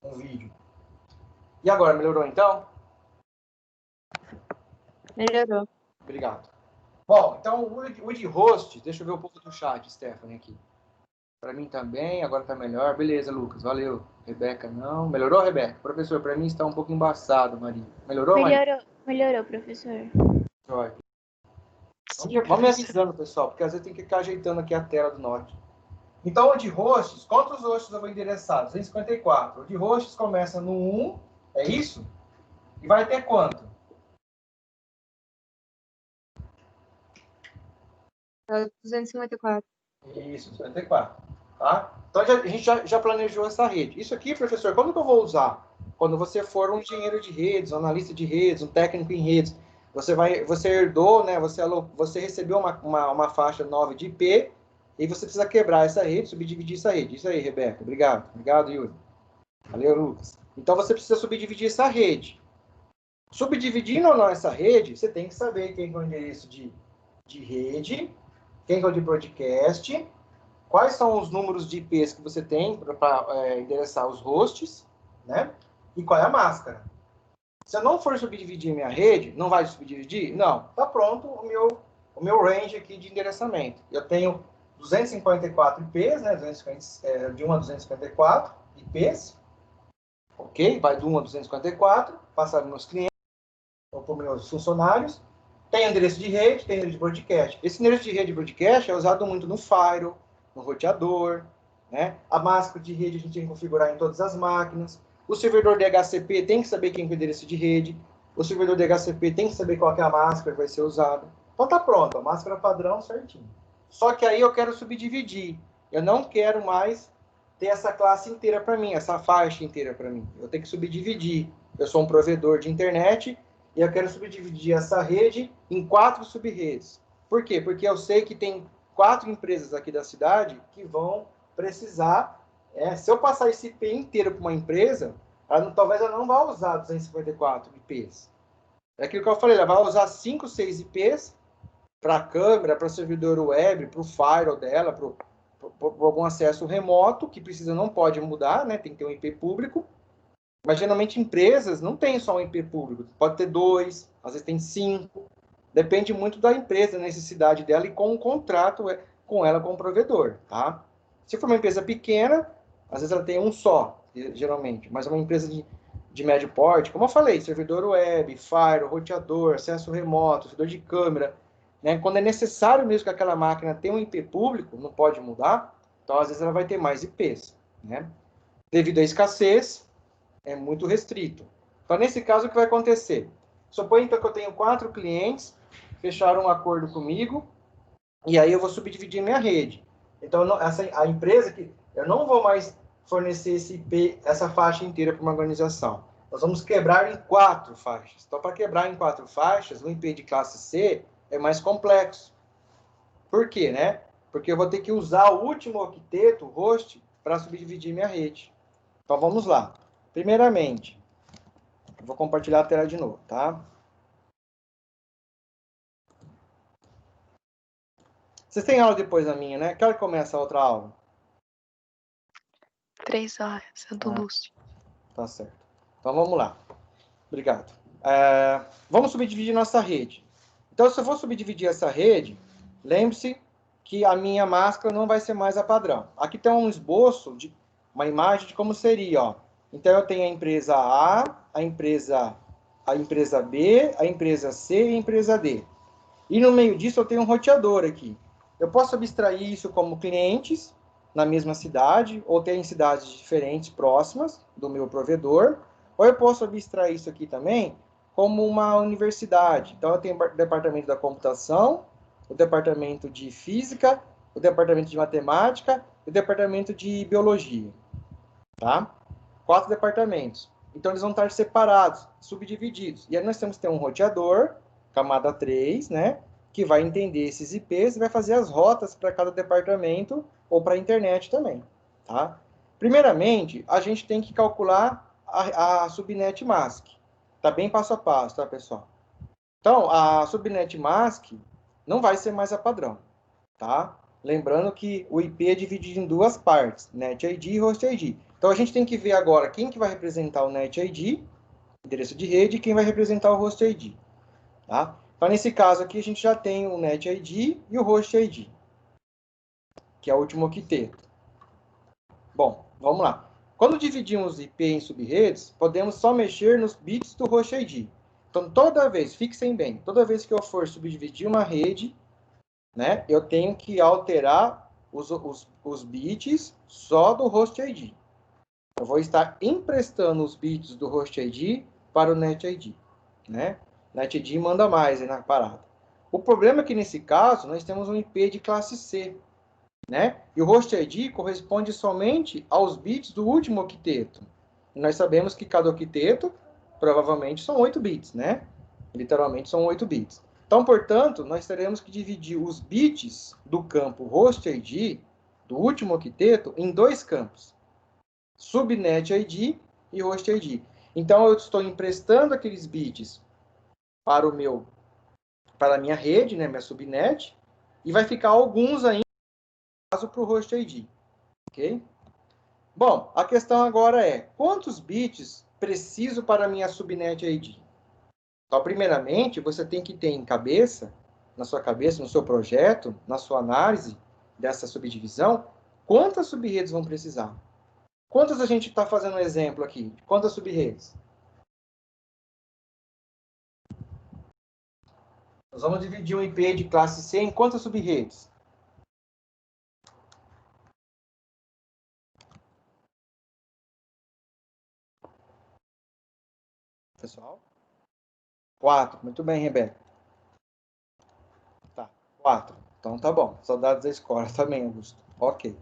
Um vídeo. E agora, melhorou então? Melhorou. Obrigado. Bom, então o de host, deixa eu ver o povo do chat, Stephanie, aqui. Para mim também, agora tá melhor. Beleza, Lucas, valeu. Rebeca, não. Melhorou, Rebeca? Professor, para mim está um pouco embaçado, Maria. Melhorou, Maria? Melhorou, professor. Joia. Vamos me avisando, pessoal, porque às vezes tem que ficar ajeitando aqui a tela do Note. Então, o de hosts, quantos hosts eu vou endereçar? 254. O de hosts começa no 1, é isso? E vai até quanto? É 254. Isso, 254. Tá? Então, a gente já planejou essa rede. Isso aqui, professor, quando que eu vou usar? Quando você for um engenheiro de redes, um analista de redes, um técnico em redes. Você herdou, né? Você recebeu uma faixa 9 de IP e você precisa quebrar essa rede, subdividir essa rede. Isso aí, Rebeca. Obrigado. Obrigado, Yuri. Valeu, Lucas. Então, você precisa subdividir essa rede. Subdividindo ou não essa rede, você tem que saber quem é o endereço de rede, quem é o de broadcast, quais são os números de IPs que você tem para endereçar os hosts, né? E qual é a máscara. Se eu não for subdividir minha rede, não vai subdividir? Não. Está pronto o meu range aqui de endereçamento. Eu tenho 254 IPs, né? De 1 a 254 IPs, Ok? Vai do 1 a 254, passar para meus clientes, ou para meus funcionários. Tem endereço de rede, tem endereço de broadcast. Esse endereço de rede de broadcast é usado muito no firewall, no roteador, né? A máscara de rede a gente tem que configurar em todas as máquinas. O servidor DHCP tem que saber quem é o endereço de rede. O servidor DHCP tem que saber qual é a máscara que vai ser usada. Então tá pronto, a máscara padrão certinho. Só que aí eu quero subdividir. Eu não quero mais ter essa classe inteira para mim, essa faixa inteira para mim. Eu tenho que subdividir. Eu sou um provedor de internet e eu quero subdividir essa rede em 4 sub-redes. Por quê? Porque eu sei que tem 4 empresas aqui da cidade que vão precisar, se eu passar esse IP inteiro para uma empresa, talvez ela não vá usar 254 IPs. É aquilo que eu falei, ela vai usar 5, 6 IPs para a câmera, para o servidor web, para o firewall dela, para algum acesso remoto, que precisa, não pode mudar, né? Tem que ter um IP público. Mas geralmente empresas não tem só um IP público, pode ter 2, às vezes tem 5. Depende muito da empresa, da necessidade dela e com o contrato com ela, com o provedor, tá? Se for uma empresa pequena, às vezes ela tem um só, geralmente. Mas uma empresa de médio porte, como eu falei, servidor web, firewall, roteador, acesso remoto, servidor de câmera, né? Quando é necessário mesmo que aquela máquina tenha um IP público, não pode mudar, então às vezes ela vai ter mais IPs, né? Devido à escassez, é muito restrito. Então, nesse caso, o que vai acontecer? Suponha, então, que eu tenho 4 clientes, fecharam um acordo comigo, e aí eu vou subdividir minha rede. Então, a empresa que eu não vou mais fornecer esse IP, essa faixa inteira para uma organização. Nós vamos quebrar em 4 faixas. Então, para quebrar em 4 faixas, o IP de classe C é mais complexo. Por quê, né? Porque eu vou ter que usar o último octeto, host, para subdividir minha rede. Então, vamos lá. Primeiramente, vou compartilhar a tela de novo, tá? Vocês têm aula depois da minha, né? Que hora que começa a outra aula? 3 horas, é do Lúcio. Tá certo. Então, vamos lá. Obrigado. Vamos subdividir nossa rede. Então, se eu for subdividir essa rede, lembre-se que a minha máscara não vai ser mais a padrão. Aqui tem um esboço, uma imagem de como seria, ó. Então, eu tenho a empresa A, a empresa B, a empresa C e a empresa D. E no meio disso eu tenho um roteador aqui. Eu posso abstrair isso como clientes na mesma cidade, ou ter em cidades diferentes, próximas do meu provedor, ou eu posso abstrair isso aqui também como uma universidade. Então eu tenho o departamento da computação, o departamento de física, o departamento de matemática e o departamento de biologia. Tá? 4 departamentos. Então eles vão estar separados, subdivididos. E aí nós temos que ter um roteador, camada 3, né? Que vai entender esses IPs e vai fazer as rotas para cada departamento ou para a internet também, tá? Primeiramente, a gente tem que calcular a subnet mask. Tá bem passo a passo, tá, pessoal? Então, a subnet mask não vai ser mais a padrão, tá? Lembrando que o IP é dividido em 2 partes, net ID e host ID. Então, a gente tem que ver agora quem que vai representar o net ID, endereço de rede, e quem vai representar o host ID, tá? Então, nesse caso aqui, a gente já tem o net ID e o host ID, que é o último octeto. Bom, vamos lá. Quando dividimos IP em subredes, podemos só mexer nos bits do host ID. Então, toda vez, fixem bem, toda vez que eu for subdividir uma rede, né, eu tenho que alterar os bits só do host ID. Eu vou estar emprestando os bits do host ID para o net ID, né? Net ID manda mais aí na parada. O problema é que, nesse caso, nós temos um IP de classe C, né? E o host ID corresponde somente aos bits do último octeto. E nós sabemos que cada octeto, provavelmente, são 8 bits, né? Literalmente são 8 bits. Então, portanto, nós teremos que dividir os bits do campo host ID, do último octeto, em 2 campos. Subnet ID e host ID. Então, eu estou emprestando aqueles bits para a minha rede, né, minha subnet, e vai ficar alguns ainda para o host ID. Ok? Bom, a questão agora é, quantos bits preciso para a minha subnet ID? Então, primeiramente, você tem que ter em cabeça, na sua cabeça, no seu projeto, na sua análise dessa subdivisão, quantas subredes vão precisar. Quantas a gente está fazendo um exemplo aqui? Quantas sub-redes? Nós vamos dividir um IP de classe C em quantas sub-redes? Pessoal? 4. Muito bem, Rebeca. Tá, 4. Então tá bom. Saudades da escola também, Augusto. Ok.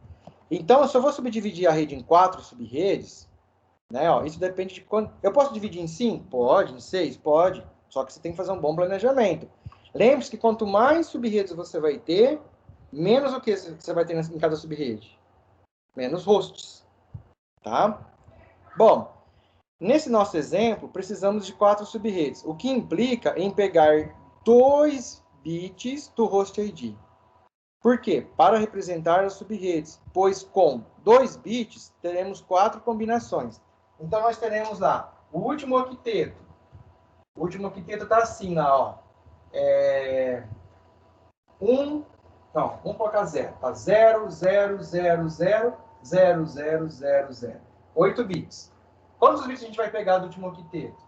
Então, se eu vou subdividir a rede em 4 sub-redes, né, ó, isso depende de quando... Eu posso dividir em 5? Pode. Em 6? Pode. Só que você tem que fazer um bom planejamento. Lembre-se que quanto mais sub-redes você vai ter, menos o que você vai ter em cada sub-rede? Menos hosts. Tá? Bom, nesse nosso exemplo, precisamos de 4 sub-redes, o que implica em pegar 2 bits do host ID. Por quê? Para representar as sub-redes, pois com 2 bits teremos 4 combinações. Então, nós teremos lá o último octeto. O último octeto está assim, lá, ó. Vamos colocar 0. Tá 0, 0, 0, 0, 0, 0, 0, 0. 8 bits. Quantos bits a gente vai pegar do último octeto?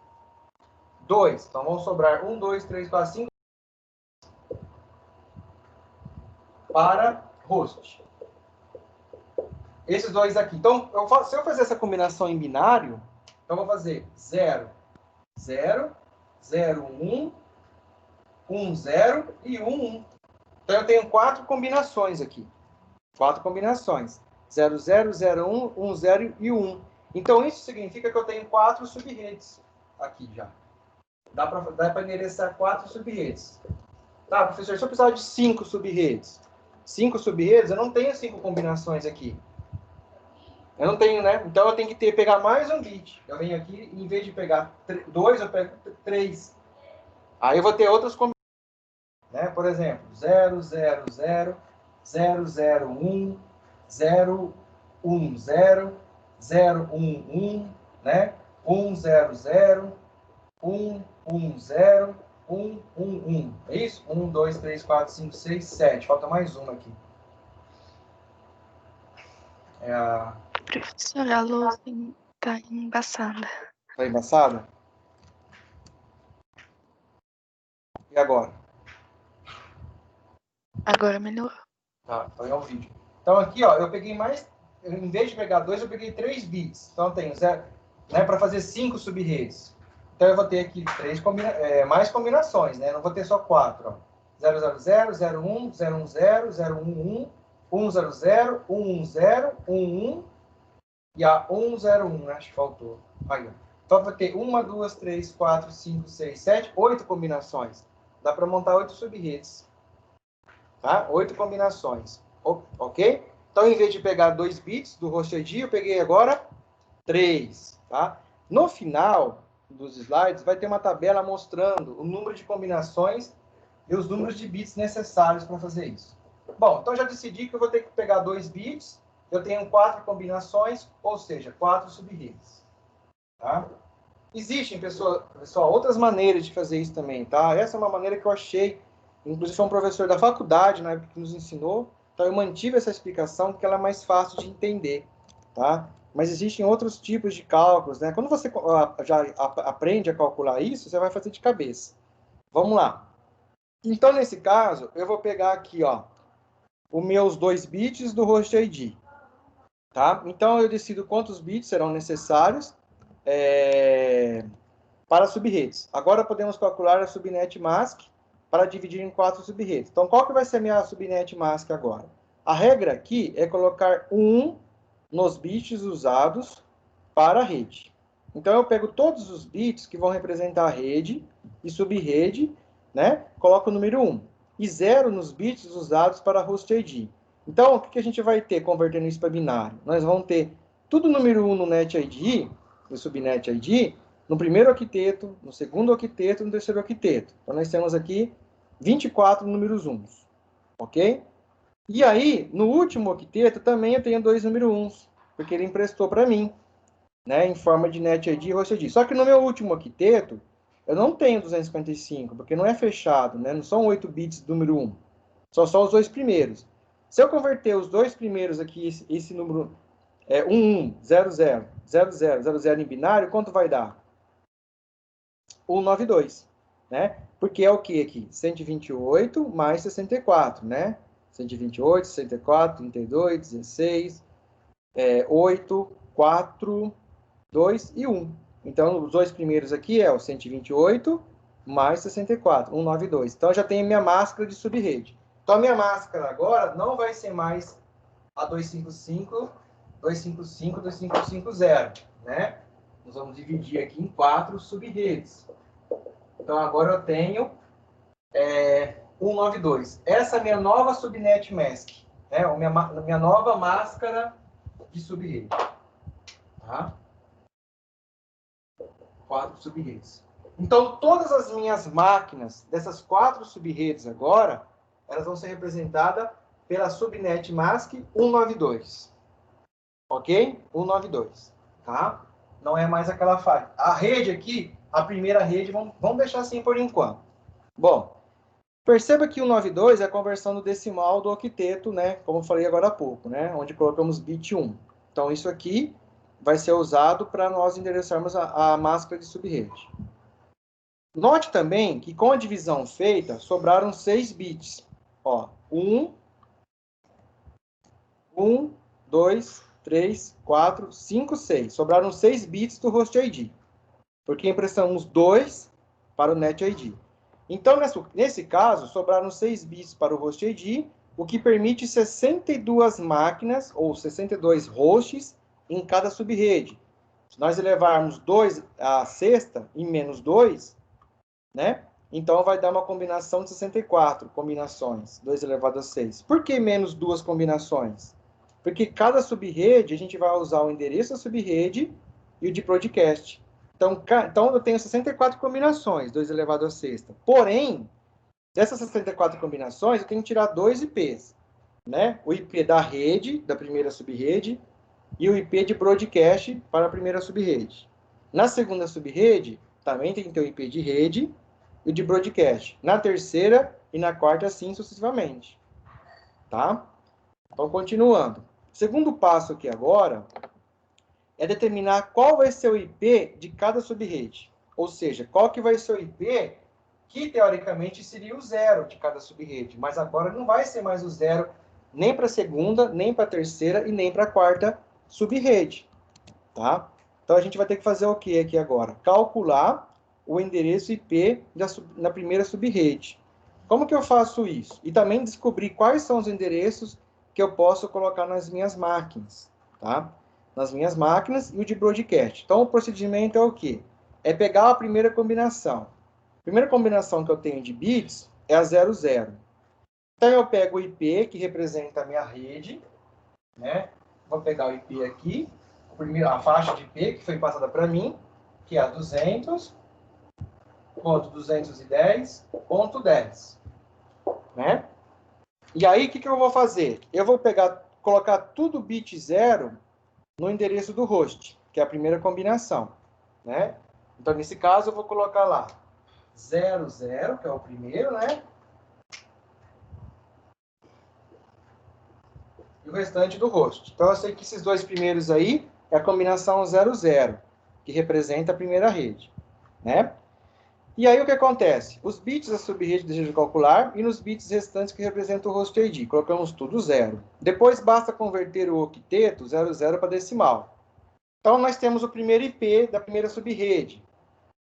2. Então, vão sobrar 1, 2, 3, 4, 5 para host. Esses dois aqui. Então, se eu fazer essa combinação em binário, então eu vou fazer 0, 0, 0, 1, 1, 0 e 1, 1. Então, eu tenho 4 combinações aqui. 4 combinações. 0, 0, 0, 1, 1, 0 e 1. Então, isso significa que eu tenho 4 sub-redes aqui já. Dá para endereçar 4 sub-redes. Tá, professor, se eu precisar de 5 sub-redes. 5 sub-redes, eu não tenho 5 combinações aqui. Eu não tenho, né? Então, eu tenho que pegar mais um bit. Eu venho aqui, em vez de pegar 2, eu pego 3. Aí, eu vou ter outras combinações. Né? Por exemplo, 0, 0, 0, 0, 0, 1, 0, 1, 0, 0, 1, 1, né? 1, 0, 0, 1, 1, 0, 1, 1, 1. É isso? 1, 2, 3, 4, 5, 6, 7. Falta mais uma aqui. Professora, a luz tá embaçada. Tá embaçada? E agora? Agora melhorou. Tá, então é o vídeo. Então aqui, ó, eu peguei mais... Em vez de pegar 2, eu peguei 3 bits. Então eu tenho 0, né, para fazer 5 sub-redes. Então eu vou ter aqui mais combinações, né? Não vou ter só 4, ó. 0, 0, 0, 0, 1, 0, 1, 0, 0, 1, 1, 1, 0, 0, 1, 1, 0, 1, 1 e a 1, 0, 1, acho que faltou. Aí, ó. Então eu vou ter 1, 2, 3, 4, 5, 6, 7, 8 combinações. Dá para montar 8 sub-redes. Tá? 8 combinações. Ok? Então, em vez de pegar 2 bits do host ID, eu peguei agora 3. Tá? No final dos slides, vai ter uma tabela mostrando o número de combinações e os números de bits necessários para fazer isso. Bom, então já decidi que eu vou ter que pegar 2 bits, eu tenho 4 combinações, ou seja, 4 sub-redes. Tá? Existem, pessoal, outras maneiras de fazer isso também, tá? Essa é uma maneira que eu achei, inclusive foi um professor da faculdade, na época, que nos ensinou, então eu mantive essa explicação porque ela é mais fácil de entender, tá? Mas existem outros tipos de cálculos, né? Quando você já aprende a calcular isso, você vai fazer de cabeça. Vamos lá. Então, nesse caso, eu vou pegar aqui, ó, os meus 2 bits do host ID, tá? Então, eu decido quantos bits serão necessários para sub-redes. Agora, podemos calcular a subnet mask para dividir em 4 sub-redes. Então, qual que vai ser a minha subnet mask agora? A regra aqui é colocar 1 nos bits usados para a rede. Então, eu pego todos os bits que vão representar a rede e sub-rede, né? Coloco o número 1. E 0 nos bits usados para host ID. Então, o que a gente vai ter convertendo isso para binário? Nós vamos ter tudo número 1 no net ID, no subnet ID, no primeiro octeto, no segundo octeto e no terceiro octeto. Então, nós temos aqui 24 números 1. Ok? E aí, no último octeto, também eu tenho 2 números 1, porque ele emprestou para mim, né, em forma de net ID e host ID. Só que no meu último octeto, eu não tenho 255, porque não é fechado, né? Não são 8 bits do número 1. São só os 2 primeiros. Se eu converter os 2 primeiros aqui, esse número, 11000000 em binário, quanto vai dar? 192, né? Porque é o que aqui? 128 mais 64, né? 128, 64, 32, 16, 8, 4, 2 e 1. Então, os dois primeiros aqui é o 128 mais 64, 192. Então, eu já tenho minha máscara de subrede. Então, a minha máscara agora não vai ser mais a 255, 255, 2550, né? Nós vamos dividir aqui em 4 subredes. Então, agora eu tenho 192. Essa é a minha nova subnet mask, né? A minha nova máscara de subrede. Tá? 4 subredes. Então, todas as minhas máquinas dessas 4 subredes agora, elas vão ser representadas pela subnet mask 192. Ok? 192. Tá? Não é mais aquela faixa. A rede aqui, a primeira rede, vamos deixar assim por enquanto. Bom, perceba que o 192 é a conversão do decimal do octeto, né? Como eu falei agora há pouco, né? Onde colocamos bit 1. Então, isso aqui vai ser usado para nós endereçarmos a máscara de subrede. Note também que com a divisão feita, sobraram 6 bits. Ó, 1, 2, 3, 4, 5, 6. Sobraram 6 bits do host ID. Porque emprestamos 2 para o net ID. Então, nesse caso, sobraram 6 bits para o host ID, o que permite 62 máquinas, ou 62 hosts, em cada subrede. Se nós elevarmos 2 à sexta em menos 2, né? Então, vai dar uma combinação de 64 combinações, 2 elevado a 6. Por que menos 2 combinações? Porque cada subrede, a gente vai usar o endereço da subrede e o de broadcast. Então, eu tenho 64 combinações, 2 elevado a sexta. Porém, dessas 64 combinações, eu tenho que tirar 2 IPs. Né? O IP da rede, da primeira subrede, e o IP de broadcast para a primeira subrede. Na segunda subrede, também tem que ter o IP de rede e o de broadcast. Na terceira e na quarta, assim sucessivamente. Tá? Então, continuando. O segundo passo aqui agora é determinar qual vai ser o IP de cada subrede. Ou seja, qual que vai ser o IP que, teoricamente, seria o 0 de cada subrede. Mas agora não vai ser mais o 0 nem para a segunda, nem para a terceira e nem para a quarta subrede. Tá? Então, a gente vai ter que fazer o que aqui agora? Calcular o endereço IP na primeira subrede. Como que eu faço isso? E também descobrir quais são os endereços que eu posso colocar nas minhas máquinas. Tá? Nas minhas máquinas e o de broadcast. Então, o procedimento é o quê? É pegar a primeira combinação. A primeira combinação que eu tenho de bits é a 00. Então, eu pego o IP, que representa a minha rede, né? Vou pegar o IP aqui, a faixa de IP que foi passada para mim, que é a 200.210.10, né? E aí, o que eu vou fazer? Eu vou colocar tudo bit 0 no endereço do host, que é a primeira combinação, né? Então, nesse caso, eu vou colocar lá 00, que é o primeiro, né? E o restante do host. Então, eu sei que esses dois primeiros aí é a combinação 00, que representa a primeira rede, né? E aí, o que acontece? Os bits da subrede desejo calcular e nos bits restantes que representam o host ID. Colocamos tudo 0. Depois, basta converter o octeto 00 para decimal. Então, nós temos o primeiro IP da primeira subrede.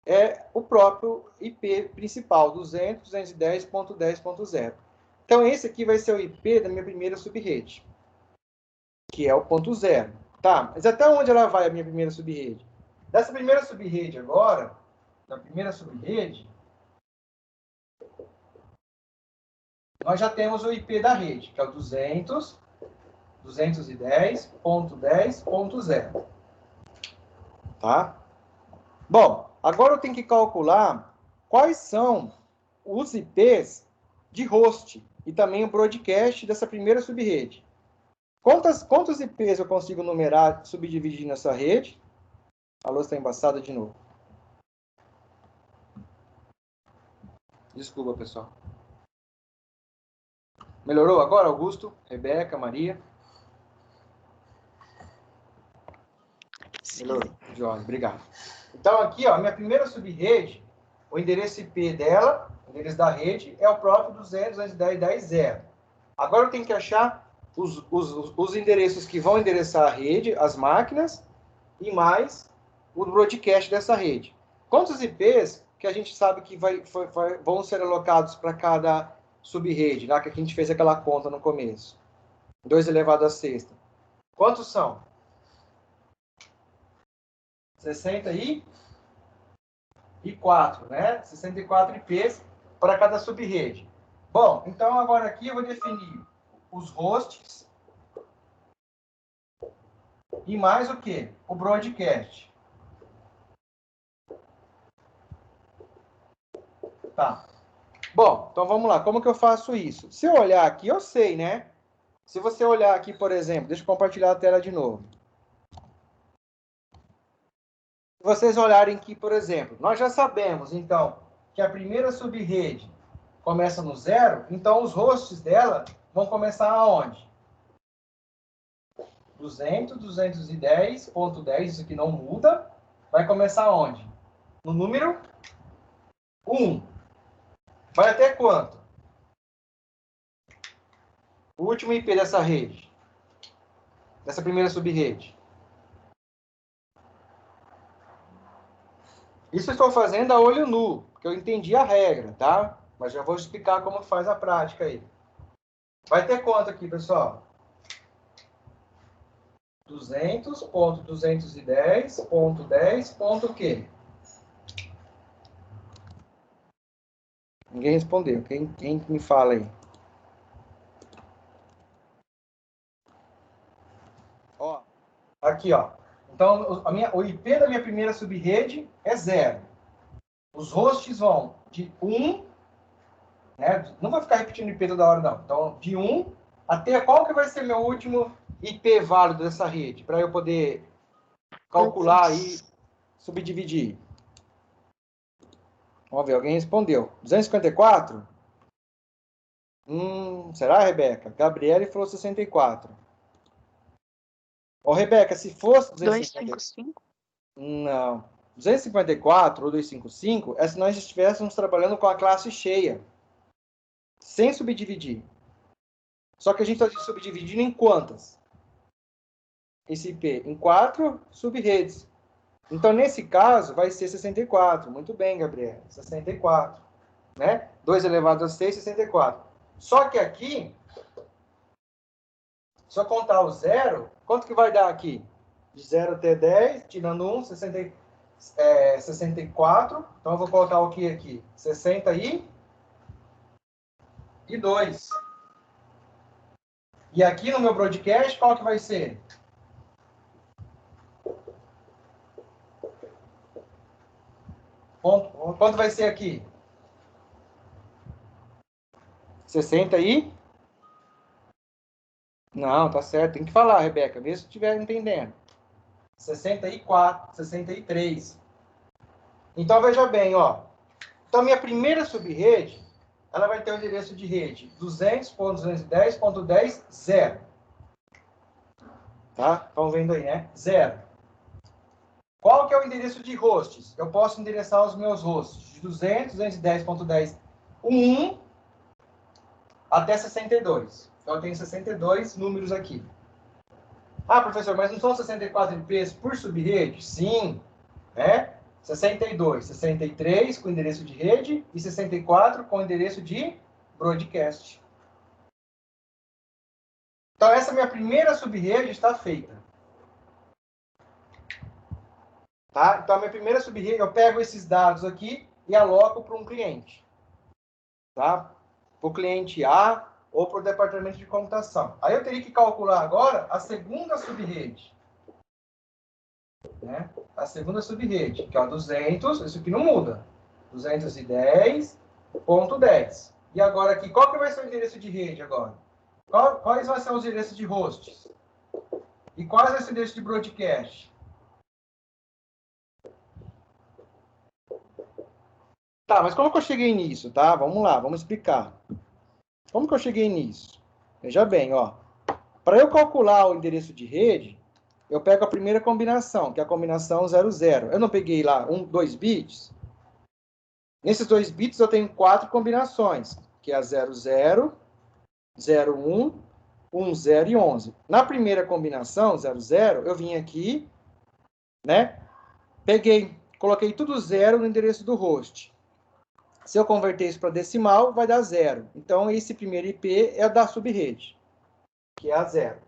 É o próprio IP principal, 200.210.10.0. Então, esse aqui vai ser o IP da minha primeira subrede, que é o ponto 0. Tá, mas até onde ela vai a minha primeira subrede? Dessa primeira subrede agora, da primeira subrede, nós já temos o IP da rede, que é o 200.210.10.0. Tá? Bom, agora eu tenho que calcular quais são os IPs de host e também o broadcast dessa primeira subrede. Quantos IPs eu consigo numerar, subdividir nessa rede? A luz está embaçada de novo. Desculpa, pessoal. Melhorou agora, Augusto, Rebeca, Maria? Melhorou. Joia, obrigado. Então, aqui, ó, minha primeira subrede, o endereço IP dela, o endereço da rede, é o próprio 200.210.10.0. Agora eu tenho que achar os endereços que vão endereçar a rede, as máquinas, e mais o broadcast dessa rede. Quantos IPs que a gente sabe que vão ser alocados para cada subrede, lá que a gente fez aquela conta no começo? 2 elevado a sexta. Quantos são? 64, né? 64 IPs para cada subrede. Bom, então agora aqui eu vou definir os hosts e mais o quê? O broadcast. Tá. Bom, então vamos lá. Como que eu faço isso? Se eu olhar aqui, eu sei, né? Se você olhar aqui, por exemplo, deixa eu compartilhar a tela de novo. Se vocês olharem aqui, por exemplo, nós já sabemos, então, que a primeira subrede começa no 0, então os hosts dela vão começar aonde? 200.210.10, isso aqui não muda. Vai começar aonde? No número 1. Vai até quanto? O último IP dessa rede. Dessa primeira subrede. Isso eu estou fazendo a olho nu, porque eu entendi a regra, tá? Mas já vou explicar como faz a prática aí. Vai ter quanto aqui, pessoal? 200.210.10. O quê? Ninguém respondeu. Quem me fala aí? Ó, aqui, ó. Então, o IP da minha primeira subrede é 0. Os hosts vão de 1, né? Não vai ficar repetindo o IP toda hora, não. Então, de 1 até qual que vai ser meu último IP válido dessa rede, para eu poder calcular e subdividir. Vamos ver, alguém respondeu. 254? Será, Rebeca? Gabriele falou 64. Ô, Rebeca, se fosse 255? Não. 254 ou 255 é se nós estivéssemos trabalhando com a classe cheia, sem subdividir. Só que a gente está subdividindo em quantas? Esse IP? Em 4 subredes. Então, nesse caso, vai ser 64. Muito bem, Gabriela. 64. Né? 2 elevado a 6, 64. Só que aqui, se eu contar o 0, quanto que vai dar aqui? De 0 até 10, tirando 1, 64. Então, eu vou colocar o que aqui? 62. E aqui no meu broadcast, qual que vai ser? Quanto vai ser aqui? 60 aí? Não, tá certo. Tem que falar, Rebeca, mesmo se estiver entendendo. 64, 63. Então, veja bem, ó. Então, minha primeira subrede, ela vai ter o endereço de rede 200.210.10.0. Tá? Estão vendo aí, né? 0. Qual que é o endereço de hosts? Eu posso endereçar os meus hosts de 200.210.10.1 até 62. Então, eu tenho 62 números aqui. Ah, professor, mas não são 64 IPs por subrede? Sim, né? 62, 63 com endereço de rede e 64 com endereço de broadcast. Então, essa minha primeira subrede está feita. Tá? Então, a minha primeira subrede, eu pego esses dados aqui e aloco para um cliente. Tá? Para o cliente A ou para o departamento de computação. Aí eu teria que calcular agora a segunda subrede. Né? A segunda subrede, que é a 200, isso aqui não muda. 210.10. E agora aqui, qual que vai ser o endereço de rede agora? Quais vão ser os endereços de hosts? E quais vai ser o endereço de broadcast? Tá, mas como que eu cheguei nisso, tá? Vamos lá, vamos explicar. Como que eu cheguei nisso? Veja bem, ó. Para eu calcular o endereço de rede, eu pego a primeira combinação, que é a combinação 00. Eu não peguei lá 2 bits? Nesses 2 bits eu tenho 4 combinações, que é a 00, 01, 10 e 11. Na primeira combinação, 00, eu vim aqui, né? Peguei, coloquei tudo 0 no endereço do host. Se eu converter isso para decimal, vai dar 0. Então, esse primeiro IP é da subrede, que é a 0.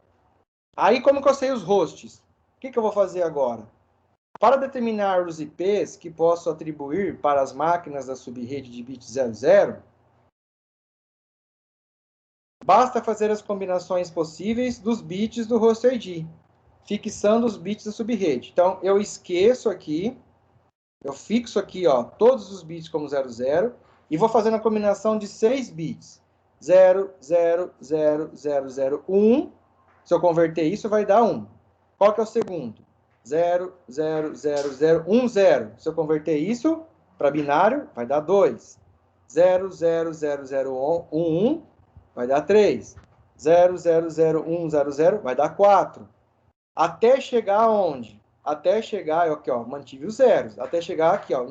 Aí, como que eu sei os hosts? O que eu vou fazer agora? Para determinar os IPs que posso atribuir para as máquinas da subrede de bit 00, basta fazer as combinações possíveis dos bits do host ID, fixando os bits da subrede. Então, eu esqueço aqui, eu fixo aqui, ó, todos os bits como 00 e vou fazendo a combinação de 6 bits. 0, 0, 0, 0, 0, 1. Se eu converter isso, vai dar 1. Qual que é o segundo? 0, 0, 0, 0, 1, 0. Se eu converter isso para binário, vai dar 2. 0, 0, 0, 0, 1, 1, vai dar 3. 0, 0, 0, 1, 0, 0, vai dar 4. Até chegar aonde? Até chegar, aqui, ó, mantive os zeros. Até chegar aqui, ó,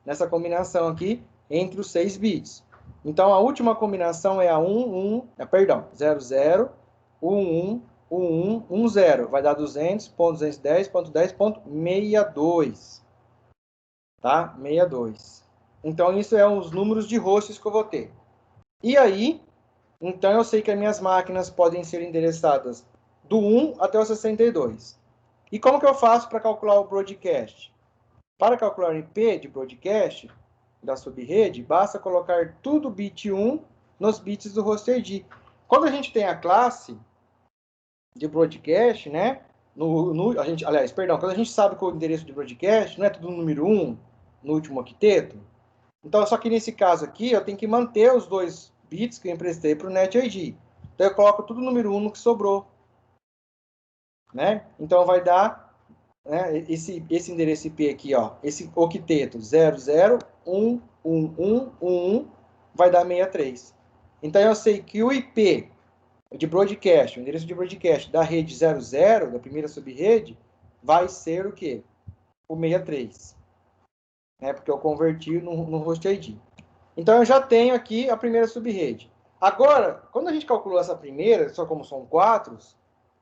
nessa combinação aqui, entre os 6 bits. Então, a última combinação é a 0, 0, 1, 1, 1, 1, 1, 0. Vai dar 200.210.10.62. Tá? 62. Então, isso é os números de hosts que eu vou ter. E aí, então eu sei que as minhas máquinas podem ser endereçadas do 1 até o 62. E como que eu faço para calcular o broadcast? Para calcular o IP de broadcast da subrede, basta colocar tudo bit 1 nos bits do host ID. Quando a gente tem a classe de broadcast, né? Quando a gente sabe que o endereço de broadcast não é tudo no número 1, no último octeto. Então, só que nesse caso aqui, eu tenho que manter os 2 bits que eu emprestei para o NetID. Então, eu coloco tudo no número 1 no que sobrou. Né? Então, vai dar, né, esse endereço IP aqui, ó, esse octeto 001111 vai dar 63. Então, eu sei que o IP de broadcast, o endereço de broadcast da rede 00, da primeira subrede, vai ser o quê? O 63. Né? Porque eu converti no host ID. Então, eu já tenho aqui a primeira subrede. Agora, quando a gente calculou essa primeira, só como são 4,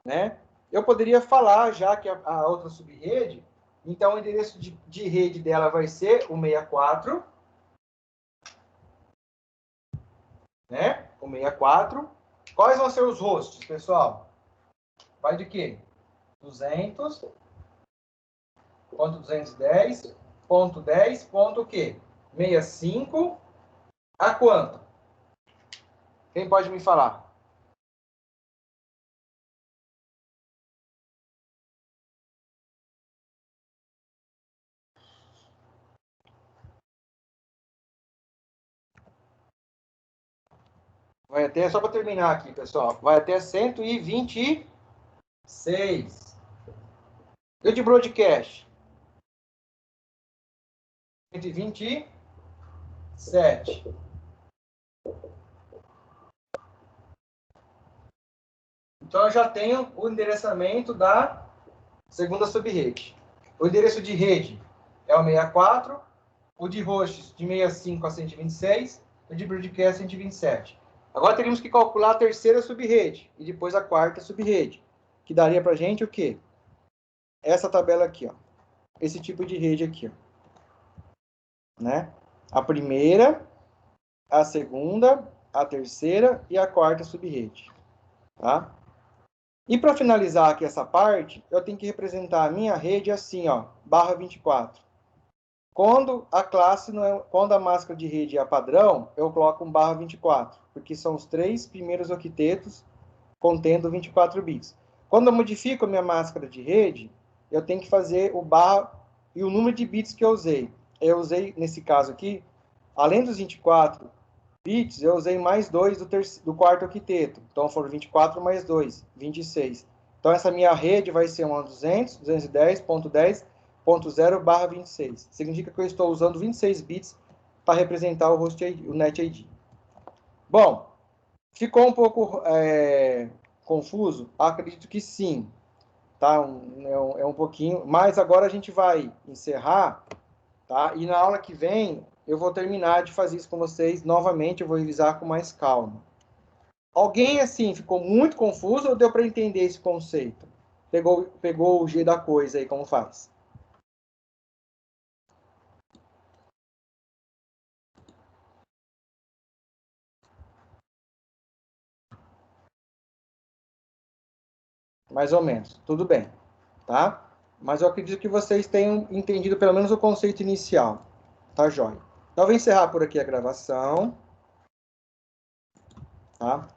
né? Eu poderia falar já que a outra subrede, então o endereço de rede dela vai ser o 64, né? O 64. Quais vão ser os hosts, pessoal? Vai de quê? 200.210.10. O quê? 65 a quanto? Quem pode me falar? Vai até, só para terminar aqui, pessoal, vai até 126. E de broadcast? 127. Então, eu já tenho o endereçamento da segunda subrede. O endereço de rede é o 64, o de hosts de 65 a 126, o de broadcast 127. Agora teríamos que calcular a terceira subrede e depois a quarta subrede, que daria para a gente o quê? Essa tabela aqui, ó. Esse tipo de rede aqui, ó. Né? A primeira, a segunda, a terceira e a quarta subrede. Tá? E para finalizar aqui essa parte, eu tenho que representar a minha rede assim, ó, barra 24. Quando a classe não é, quando a máscara de rede é padrão, eu coloco um barra 24, porque são os 3 primeiros octetos contendo 24 bits. Quando eu modifico a minha máscara de rede, eu tenho que fazer o barra e o número de bits que eu usei. Eu usei, nesse caso aqui, além dos 24 bits, eu usei mais 2 do quarto octeto. Então, foram 24 mais 2, 26. Então, essa minha rede vai ser uma 200.210.10.0/26. Significa que eu estou usando 26 bits para representar o host ID, o NetID. Bom, ficou um pouco confuso? Acredito que sim. tá? É um pouquinho, mas agora a gente vai encerrar, tá? E na aula que vem eu vou terminar de fazer isso com vocês novamente, eu vou revisar com mais calma. Alguém, assim, ficou muito confuso ou deu para entender esse conceito? Pegou o G da coisa aí, como faz? Mais ou menos. Tudo bem, tá? Mas eu acredito que vocês tenham entendido pelo menos o conceito inicial. Tá, joia? Então, eu vou encerrar por aqui a gravação. Tá?